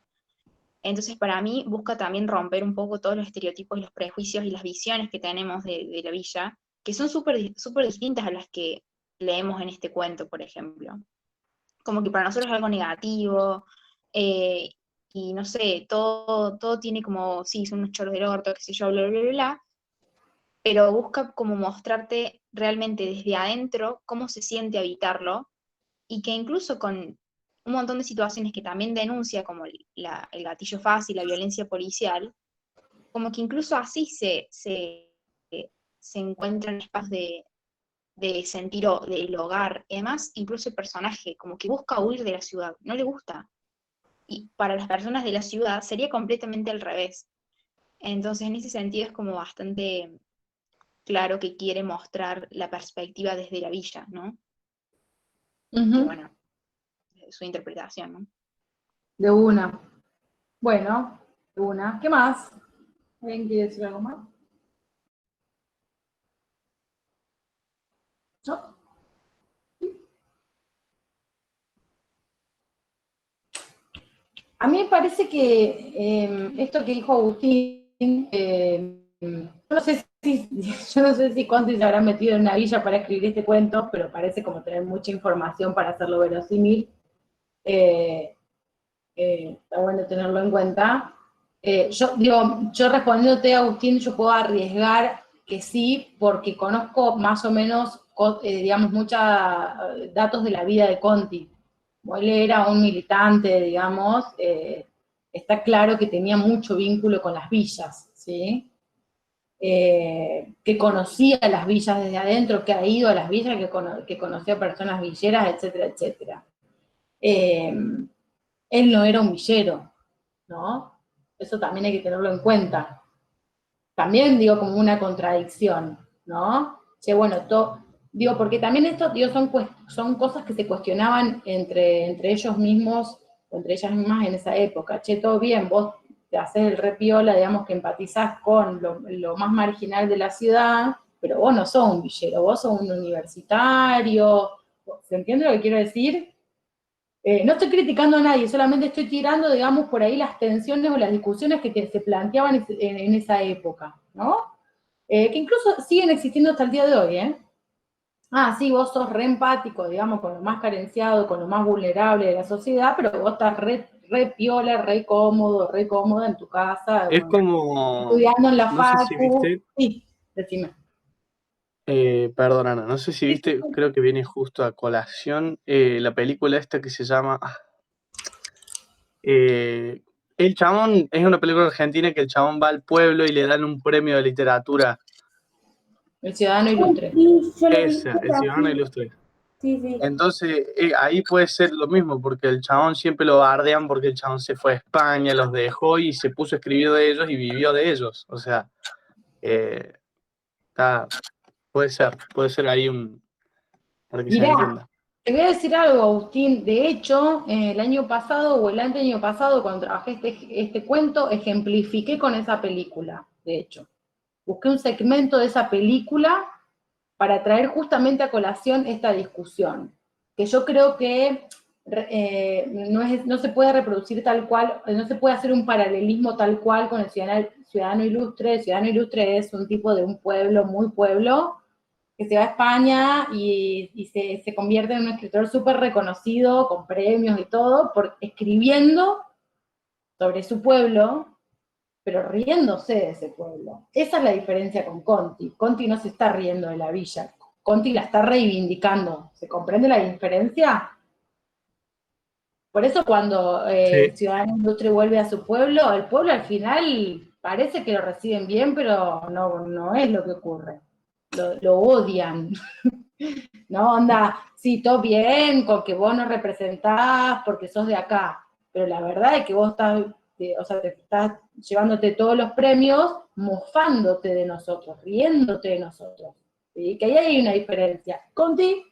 Entonces, para mí, busca también romper un poco todos los estereotipos y los prejuicios y las visiones que tenemos de la villa, que son súper distintas a las que leemos en este cuento, por ejemplo. Como que para nosotros es algo negativo, eh, y no sé, todo tiene como, sí, son unos choros del orto, qué sé yo, bla, bla, bla, bla, pero busca como mostrarte realmente desde adentro cómo se siente habitarlo, y que incluso con un montón de situaciones que también denuncia, como el gatillo fácil, la violencia policial, como que incluso así se encuentran espacios de sentir del hogar. Además, incluso el personaje como que busca huir de la ciudad, no le gusta. Y para las personas de la ciudad sería completamente al revés. Entonces, en ese sentido es como bastante claro que quiere mostrar la perspectiva desde la villa, ¿no? Que bueno, su interpretación, ¿no? De una. Bueno, de una. ¿Qué más? ¿Alguien quiere decir algo más? ¿No? A mí me parece que esto que dijo Agustín, yo no sé si Conti se habrá metido en una villa para escribir este cuento, pero parece como tener mucha información para hacerlo verosímil. Está bueno tenerlo en cuenta. Yo respondiéndote, Agustín, yo puedo arriesgar que sí, porque conozco más o menos, digamos, muchos datos de la vida de Conti. Él era un militante, digamos, está claro que tenía mucho vínculo con las villas, ¿sí? Que conocía las villas desde adentro, que ha ido a las villas, que conocía a personas villeras, etcétera, etcétera. Él no era un villero, ¿no? Eso también hay que tenerlo en cuenta. También digo como una contradicción, ¿no? Che, bueno, digo, porque también esto, digo, son cosas que se cuestionaban entre ellos mismos, o entre ellas mismas en esa época. Che, todo bien, vos te haces el repiola, digamos que empatizás con lo más marginal de la ciudad, pero vos no sos un villero, vos sos un universitario. ¿Se entiende lo que quiero decir? No estoy criticando a nadie, solamente estoy tirando, digamos, por ahí las tensiones o las discusiones que se planteaban en esa época, ¿no? Que incluso siguen existiendo hasta el día de hoy, ¿eh? Ah, sí, vos sos re empático, digamos, con lo más carenciado, con lo más vulnerable de la sociedad, pero vos estás re piola, re cómoda en tu casa, Es bueno, como, estudiando en la no sé si facu. viste, Sí, decime. Perdón, Ana, no sé si viste, creo que viene justo a colación la película esta que se llama... el chabón, es una película argentina que el chabón va al pueblo y le dan un premio de literatura. El ciudadano ilustre. Sí, yo lo vi. Esa, el ciudadano ilustre. Sí, sí. Entonces, ahí puede ser lo mismo, porque el chabón siempre lo bardean porque el chabón se fue a España, los dejó y se puso a escribir de ellos y vivió de ellos. O sea, puede ser ahí para que se Mirá, entienda. te voy a decir algo, Agustín. De hecho, el año pasado o el año pasado, cuando trabajé este cuento, ejemplifiqué con esa película, de hecho. Busqué un segmento de esa película para traer justamente a colación esta discusión, que yo creo que no se puede reproducir tal cual, no se puede hacer un paralelismo tal cual con el ciudadano ilustre. El ciudadano ilustre es un tipo de un pueblo, muy pueblo, que se va a España y se convierte en un escritor súper reconocido, con premios y todo, escribiendo sobre su pueblo, pero riéndose de ese pueblo. Esa es la diferencia con Conti. Conti no se está riendo de la villa, Conti la está reivindicando. ¿Se comprende la diferencia? Por eso cuando el ciudadano ilustre vuelve a su pueblo, el pueblo al final parece que lo reciben bien, pero no es lo que ocurre. Lo odian. No, onda, sí, todo bien, con que vos nos representás porque sos de acá, pero la verdad es que vos te estás llevándote todos los premios mofándote de nosotros, riéndote de nosotros, ¿sí? Que ahí hay una diferencia. Conti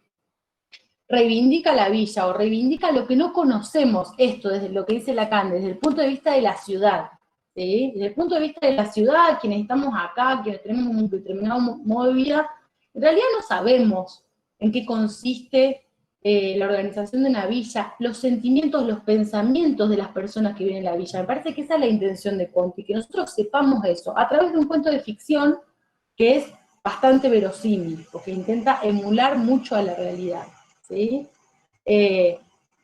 reivindica la villa o reivindica lo que no conocemos, esto desde lo que dice Lacan, desde el punto de vista de la ciudad, ¿sí? Desde el punto de vista de la ciudad, quienes estamos acá, quienes tenemos un determinado modo de vida, en realidad no sabemos en qué consiste la organización de una villa, los sentimientos, los pensamientos de las personas que viven en la villa. Me parece que esa es la intención de Conti, que nosotros sepamos eso, a través de un cuento de ficción que es bastante verosímil, porque intenta emular mucho a la realidad, ¿sí?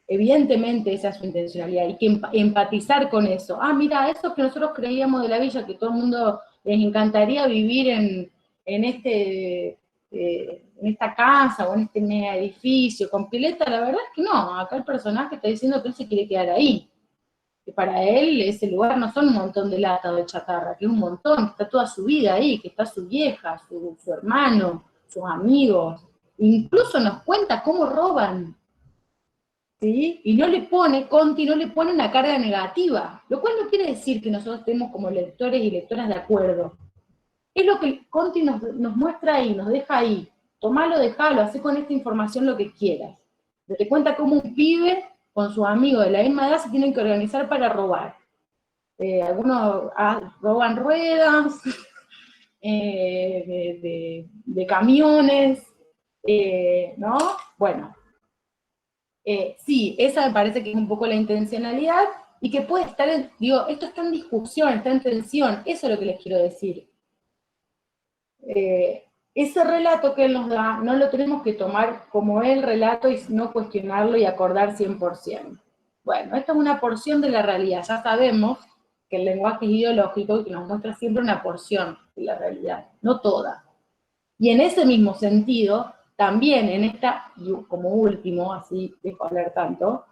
Evidentemente esa es su intencionalidad, hay que empatizar con eso. Ah, mira, eso que nosotros creíamos de la villa, que todo el mundo les encantaría vivir en esta casa o en este mega edificio con pileta, la verdad es que no, acá el personaje está diciendo que él se quiere quedar ahí, que para él ese lugar no son un montón de lata o de chatarra, que es un montón, que está toda su vida ahí, que está su vieja, su hermano, sus amigos, incluso nos cuenta cómo roban, ¿sí? Y Conti no le pone una carga negativa, lo cual no quiere decir que nosotros estemos como lectores y lectoras de acuerdo. Es lo que Conti nos muestra ahí, nos deja ahí. Tomalo, dejalo, hacé con esta información lo que quieras. Te cuenta cómo un pibe con sus amigos de la misma edad se tienen que organizar para robar. Algunos roban ruedas de camiones, ¿no? Bueno, sí, esa me parece que es un poco la intencionalidad y que puede estar, esto está en discusión, está en tensión, eso es lo que les quiero decir. Ese relato que él nos da, no lo tenemos que tomar como el relato y no cuestionarlo y acordar 100%. Bueno, esta es una porción de la realidad, ya sabemos que el lenguaje es ideológico y que nos muestra siempre una porción de la realidad, no toda. Y en ese mismo sentido, también en esta, como último, así dejo hablar tanto,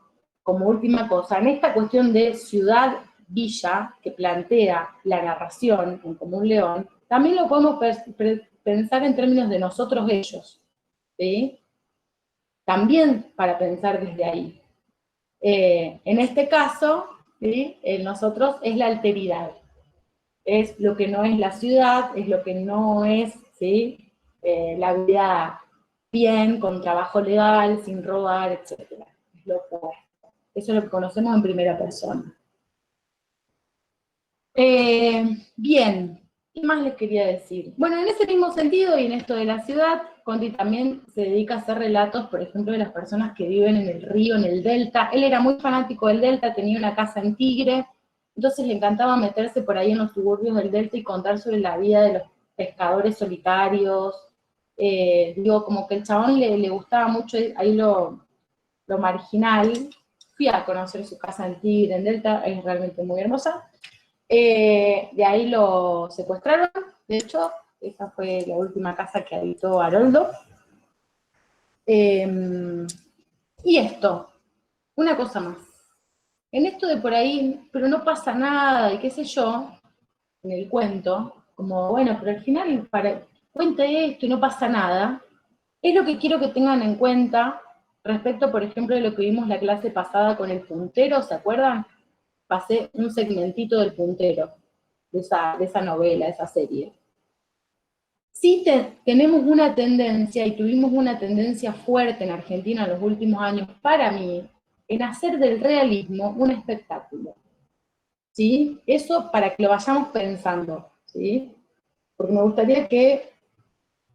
como última cosa, en esta cuestión de ciudad-villa que plantea la narración en Como un león, también lo podemos pensar en términos de nosotros-ellos, ¿sí? También para pensar desde ahí. En este caso, ¿sí? El nosotros es la alteridad, es lo que no es la ciudad, es lo que no es, ¿sí? La vida bien, con trabajo legal, sin robar, etc. Es lo opuesto. Eso es lo que conocemos en primera persona. Bien, ¿qué más les quería decir? Bueno, en ese mismo sentido y en esto de la ciudad, Conti también se dedica a hacer relatos, por ejemplo, de las personas que viven en el río, en el delta. Él era muy fanático del delta, tenía una casa en Tigre, entonces le encantaba meterse por ahí en los suburbios del delta y contar sobre la vida de los pescadores solitarios. Como que el chabón le gustaba mucho ahí lo marginal. Fui a conocer su casa en Tigre, en delta, es realmente muy hermosa. De ahí lo secuestraron, de hecho, esa fue la última casa que habitó Haroldo. Y esto, una cosa más. En esto de por ahí, pero no pasa nada, y qué sé yo, en el cuento, como, bueno, pero al final cuenta esto y no pasa nada, es lo que quiero que tengan en cuenta respecto, por ejemplo, de lo que vimos la clase pasada con el puntero, ¿se acuerdan? Pasé un segmentito del puntero, de esa novela, de esa serie. Sí tenemos una tendencia, y tuvimos una tendencia fuerte en Argentina en los últimos años, para mí, en hacer del realismo un espectáculo. ¿Sí? Eso para que lo vayamos pensando, ¿sí? Porque me gustaría que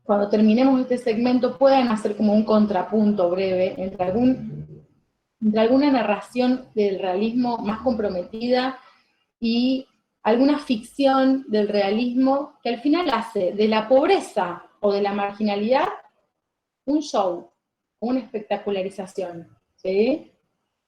cuando terminemos este segmento puedan hacer como un contrapunto breve entre alguna narración del realismo más comprometida y alguna ficción del realismo que al final hace de la pobreza o de la marginalidad un show, una espectacularización, ¿sí?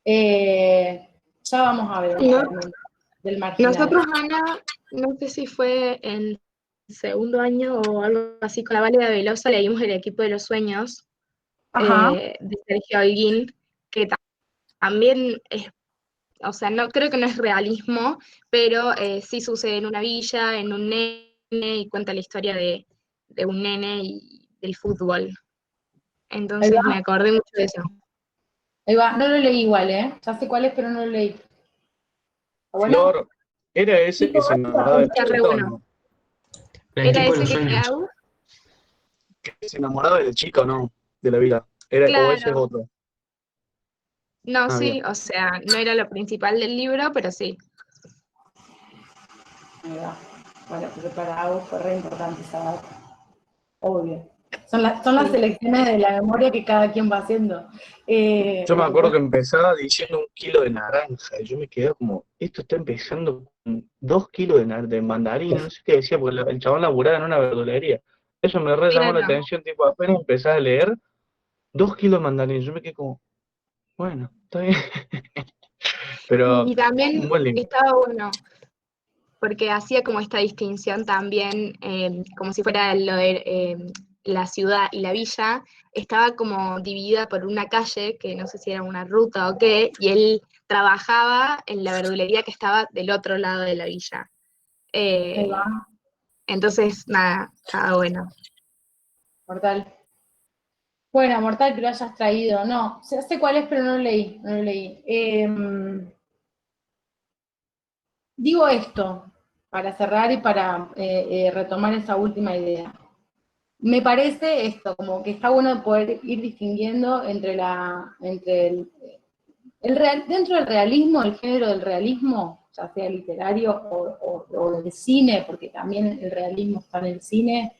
Ya vamos a ver un No, fragmento del marginal. nosotros, Ana, no sé si fue en segundo año o algo así, con la Válida Velosa leímos El equipo de los sueños, Ajá. de Sergio Holguín, que también es, o sea, no creo que no es realismo, pero sí sucede en una villa, en un nene, y cuenta la historia de un nene y del fútbol. Ahí Entonces me va, acordé mucho de eso. ahí va. No lo leí igual, ¿eh? Ya sé cuál es, pero no lo leí. ¿Está bueno? Flor, ¿era ese que se enamoraba del Está re chico o bueno. no? El ¿Era equipo de ese los que sueños. hago? ¿Que se enamoraba del chico o no? De la vida. ¿O ese es Claro. otro? No, Ah, bien. sí, o sea, no era lo principal del libro, pero sí. Ahí va. Bueno, pero para algo fue re importante esa data. Obvio. Son las Sí. elecciones de la memoria que cada quien va haciendo. Yo me acuerdo que empezaba diciendo 1 kilo de naranja y yo me quedé como, esto está empezando con 2 kilos de mandarina, no sé qué decía, porque el chabón laburaba en una verdulería. Eso me re llamó la Claro. atención, tipo, apenas empecé a leer, 2 kilos de mandarina, yo me quedé como, bueno, está bien. Pero Y también un buen libro. estaba bueno, porque hacía como esta distinción también, como si fuera lo de la ciudad y la villa, estaba como dividida por una calle, que no sé si era una ruta o qué, y él trabajaba en la verdulería que estaba del otro lado de la villa. Ahí va. Entonces, nada, estaba bueno. Mortal. Bueno, mortal que lo hayas traído. No, sé cuál es, pero no lo leí. No lo leí. Digo esto para cerrar y para retomar esa última idea. Me parece esto, como que está bueno poder ir distinguiendo entre dentro del realismo, el género del realismo, ya sea literario o del cine, porque también el realismo está en el cine,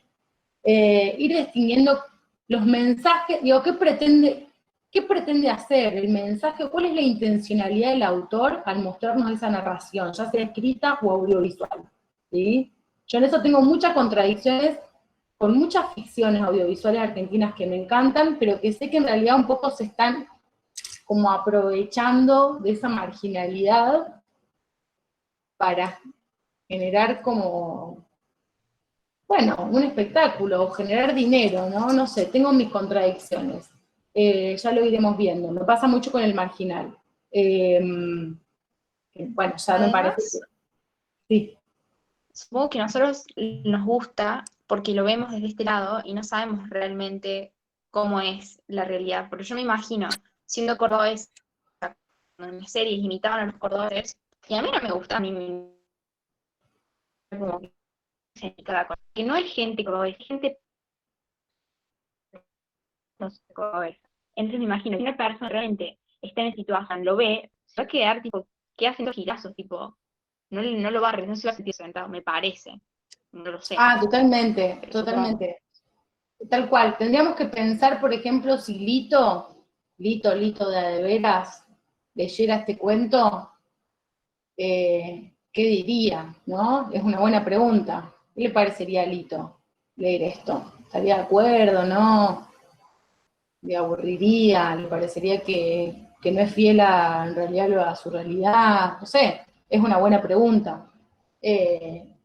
ir distinguiendo los mensajes, digo, ¿qué pretende hacer el mensaje? ¿Cuál es la intencionalidad del autor al mostrarnos esa narración, ya sea escrita o audiovisual? ¿Sí? Yo en eso tengo muchas contradicciones con muchas ficciones audiovisuales argentinas que me encantan, pero que sé que en realidad un poco se están como aprovechando de esa marginalidad para generar como, bueno, un espectáculo o generar dinero, ¿no? No sé, tengo mis contradicciones. Ya lo iremos viendo. Me pasa mucho con el marginal. Bueno, ya me parece que Además, sí. supongo que a nosotros nos gusta porque lo vemos desde este lado y no sabemos realmente cómo es la realidad. Porque yo me imagino, siendo cordobés, cuando en las series imitaban a los cordobeses, y a mí no me gusta, a mí me como que no es gente cordobés, es gente no sé, cordobés. Entonces me imagino, si una persona realmente está en esa situación, lo ve, se va a quedar tipo, ¿qué hacen los girazos? Tipo, no lo va a no se va a sentir sentado, me parece. No lo sé. Ah, totalmente, Pero supongo. totalmente. Tal cual. Tendríamos que pensar, por ejemplo, si Lito de veras leyera este cuento, ¿qué diría? ¿No? Es una buena pregunta. ¿Qué le parecería a Lito leer esto? ¿Estaría de acuerdo? ¿No? ¿Le aburriría? ¿Le parecería que no es fiel en realidad a su realidad? No sé, es una buena pregunta,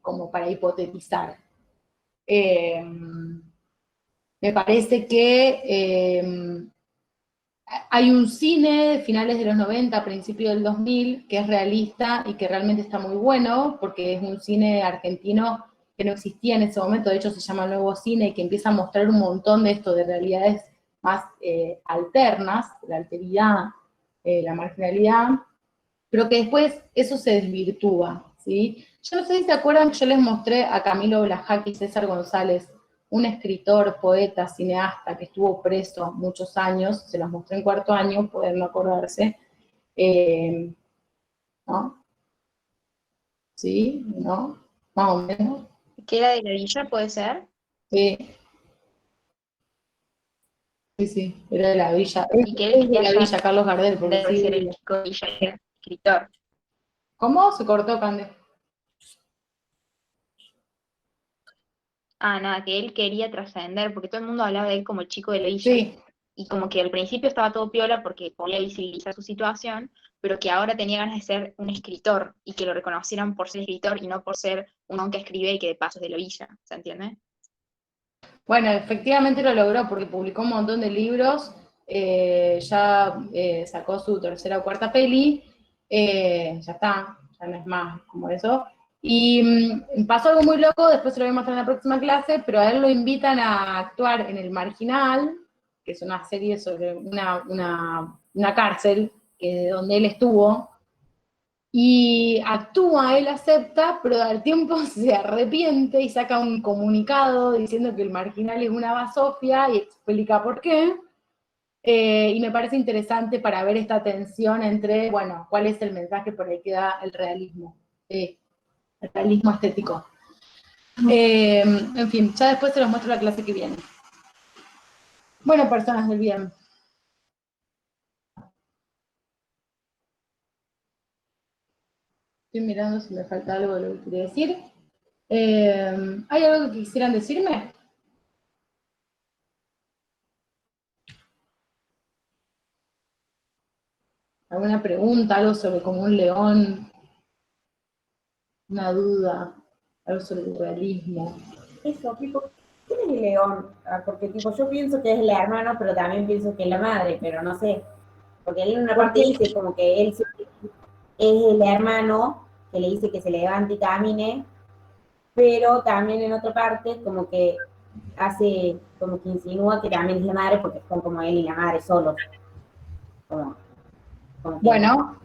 como para hipotetizar. Me parece que hay un cine de finales de los 90, principios del 2000, que es realista y que realmente está muy bueno, porque es un cine argentino que no existía en ese momento, de hecho se llama Nuevo Cine, y que empieza a mostrar un montón de esto, de realidades más alternas, la alteridad, la marginalidad, pero que después eso se desvirtúa, ¿sí? Yo no sé si se acuerdan que yo les mostré a Camilo Blajak y César González, un escritor, poeta, cineasta que estuvo preso muchos años, se los mostré en cuarto año, pueden no acordarse, ¿no? ¿Sí? ¿No? Más o menos. ¿Que era de la villa, puede ser? Sí. Sí, era de la villa. Y que él Es de quería la villa, Carlos Gardel, porque debe ser el sí. chico de Villa, que era escritor. ¿Cómo? Se cortó, Cande. Ah, nada, que él quería trascender, porque todo el mundo hablaba de él como el chico de la villa. Sí. Y como que al principio estaba todo piola porque podía visibilizar su situación, pero que ahora tenía ganas de ser un escritor y que lo reconocieran por ser escritor y no por ser un que escribe y que de paso es de la villa, ¿se entiende? Bueno, efectivamente lo logró porque publicó un montón de libros, ya sacó su tercera o cuarta peli, ya está, ya no es más como eso. Y pasó algo muy loco, después se lo voy a mostrar en la próxima clase, pero a él lo invitan a actuar en El Marginal, que es una serie sobre una cárcel donde él estuvo, y actúa, él acepta, pero al tiempo se arrepiente y saca un comunicado diciendo que El Marginal es una basofia y explica por qué. Y me parece interesante para ver esta tensión entre, bueno, cuál es el mensaje por el que da el realismo estético. En fin, ya después se los muestro la clase que viene. Bueno, personas del bien. Estoy mirando si me falta algo de lo que quería decir. ¿Hay algo que quisieran decirme? ¿Alguna pregunta? ¿Algo sobre como un león? ¿Una duda? ¿Algo sobre el realismo? Eso, tipo, ¿quién es el león? Porque tipo, yo pienso que es el hermano, pero también pienso que es la madre, pero no sé. Porque él en una parte dice como que él es el hermano que le dice que se levante y camine, pero también en otra parte como que hace, como que insinúa que también es la madre porque están como él y la madre solos. Como que... Bueno,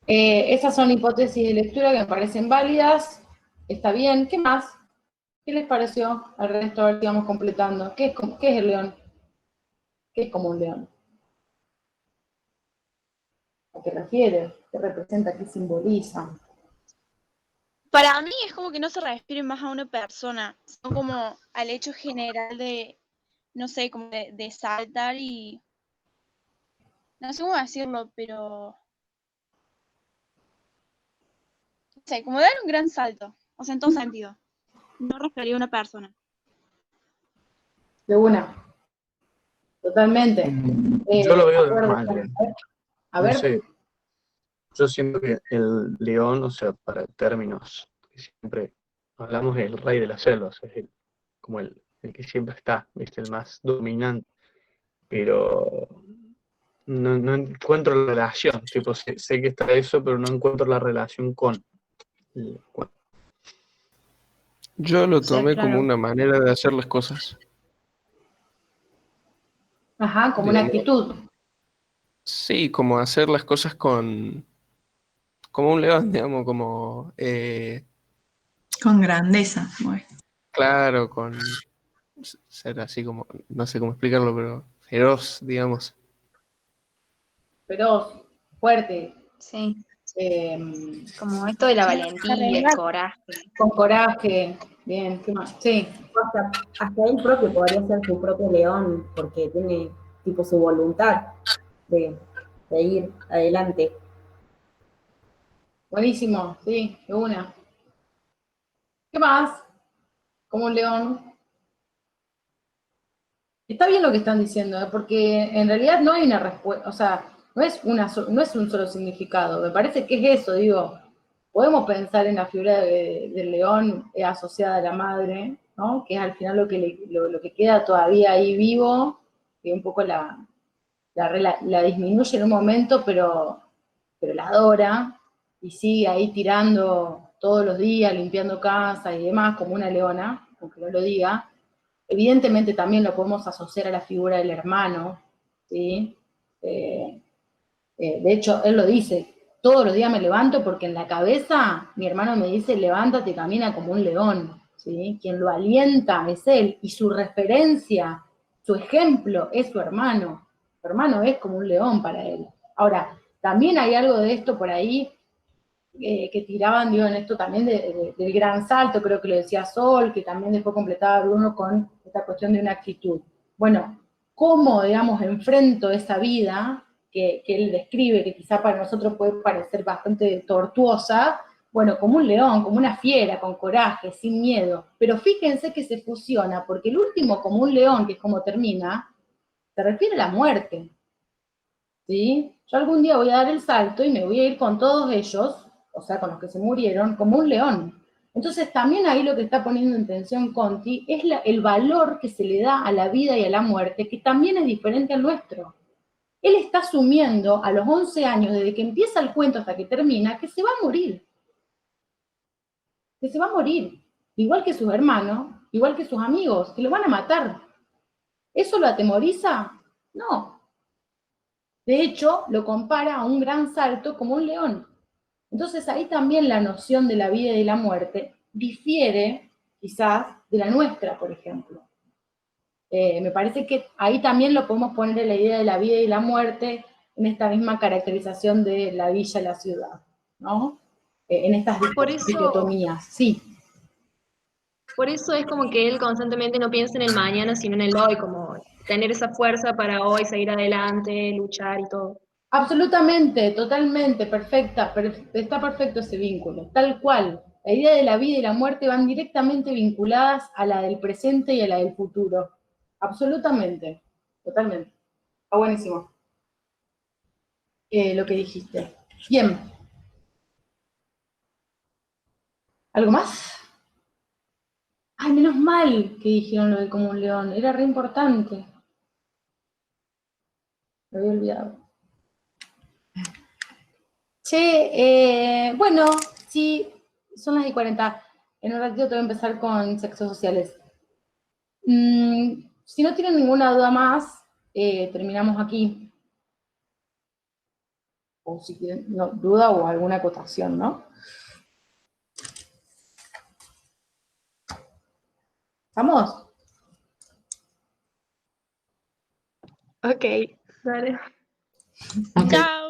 esas son hipótesis de lectura que me parecen válidas. Está bien. ¿Qué más? ¿Qué les pareció al resto? A ver si vamos completando. ¿Qué es el león? ¿Qué es como un león? ¿A qué refiere? ¿Qué representa? ¿Qué simboliza? Para mí es como que no se refiere más a una persona, sino como al hecho general de, no sé, como de saltar y... No sé cómo decirlo, pero... No sé, como dar un gran salto. O sea, en todo sentido. No refería a una persona. De una. Totalmente. Yo lo veo de acuerdo. una manera. A ver. No sé. Yo siento que el león, o sea, para términos que siempre hablamos, es el rey de las selvas, es como el que siempre está, es el más dominante. Pero no encuentro la relación, tipo, sé que está eso, pero no encuentro la relación con. Yo lo O sea, tomé como claro. una manera de hacer las cosas. Ajá, como una Digamos, actitud. sí, como hacer las cosas como un león, digamos, como, Con grandeza, bueno. claro, con ser así como, no sé cómo explicarlo, pero feroz, digamos. Feroz, fuerte. Sí. Como esto de la valentía, el coraje. Con coraje. Bien, ¿qué más? Sí. Hasta él propio podría ser su propio león, porque tiene tipo su voluntad de ir adelante. Buenísimo, sí, de una. ¿Qué más? Como un león. Está bien lo que están diciendo, porque en realidad no hay una respuesta, o sea, no es un solo significado. Me parece que es eso, digo. Podemos pensar en la figura del león asociada a la madre, ¿no? Que es al final lo que queda todavía ahí vivo, que un poco la disminuye en un momento, pero la adora, y sigue ahí tirando todos los días, limpiando casa y demás, como una leona, aunque no lo diga. Evidentemente también lo podemos asociar a la figura del hermano, ¿sí? De hecho, él lo dice, todos los días me levanto porque en la cabeza mi hermano me dice, levántate y camina como un león, ¿sí? Quien lo alienta es él, y su referencia, su ejemplo es su hermano. Su hermano es como un león para él. Ahora, también hay algo de esto por ahí que tiraban, digo, en esto también del gran salto, creo que lo decía Sol, que también después completaba Bruno con esta cuestión de una actitud. Bueno, ¿cómo, digamos, enfrento esa vida que él describe, que quizá para nosotros puede parecer bastante tortuosa? Bueno, como un león, como una fiera, con coraje, sin miedo. Pero fíjense que se fusiona, porque el último, como un león, que es como termina, se refiere a la muerte. ¿Sí? Yo algún día voy a dar el salto y me voy a ir con todos ellos, o sea, con los que se murieron, como un león. Entonces también ahí lo que está poniendo en tensión Conti es el valor que se le da a la vida y a la muerte, que también es diferente al nuestro. Él está asumiendo a los 11 años, desde que empieza el cuento hasta que termina, que se va a morir. Que se va a morir. Igual que sus hermanos, igual que sus amigos, que lo van a matar. ¿Eso lo atemoriza? No. De hecho, lo compara a un gran salto como un león. Entonces ahí también la noción de la vida y de la muerte difiere quizás de la nuestra, por ejemplo. Me parece que ahí también lo podemos poner en la idea de la vida y la muerte en esta misma caracterización de la villa y la ciudad, ¿no? En estas dicotomías, sí. Por eso es como que él constantemente no piensa en el mañana, sino en el hoy, como tener esa fuerza para hoy, seguir adelante, luchar y todo. Absolutamente, totalmente, perfecta, está perfecto ese vínculo, tal cual. La idea de la vida y la muerte van directamente vinculadas a la del presente y a la del futuro. Absolutamente, totalmente. Está buenísimo lo que dijiste. Bien. ¿Algo más? Ay, menos mal que dijeron lo de como un león, era re importante. Lo había olvidado. Che, bueno, sí, son las 10:40. En un ratito te voy a empezar con sexos sociales. Si no tienen ninguna duda más, terminamos aquí. O si tienen duda o alguna acotación, ¿no? ¿Estamos? Ok, dale. Chao.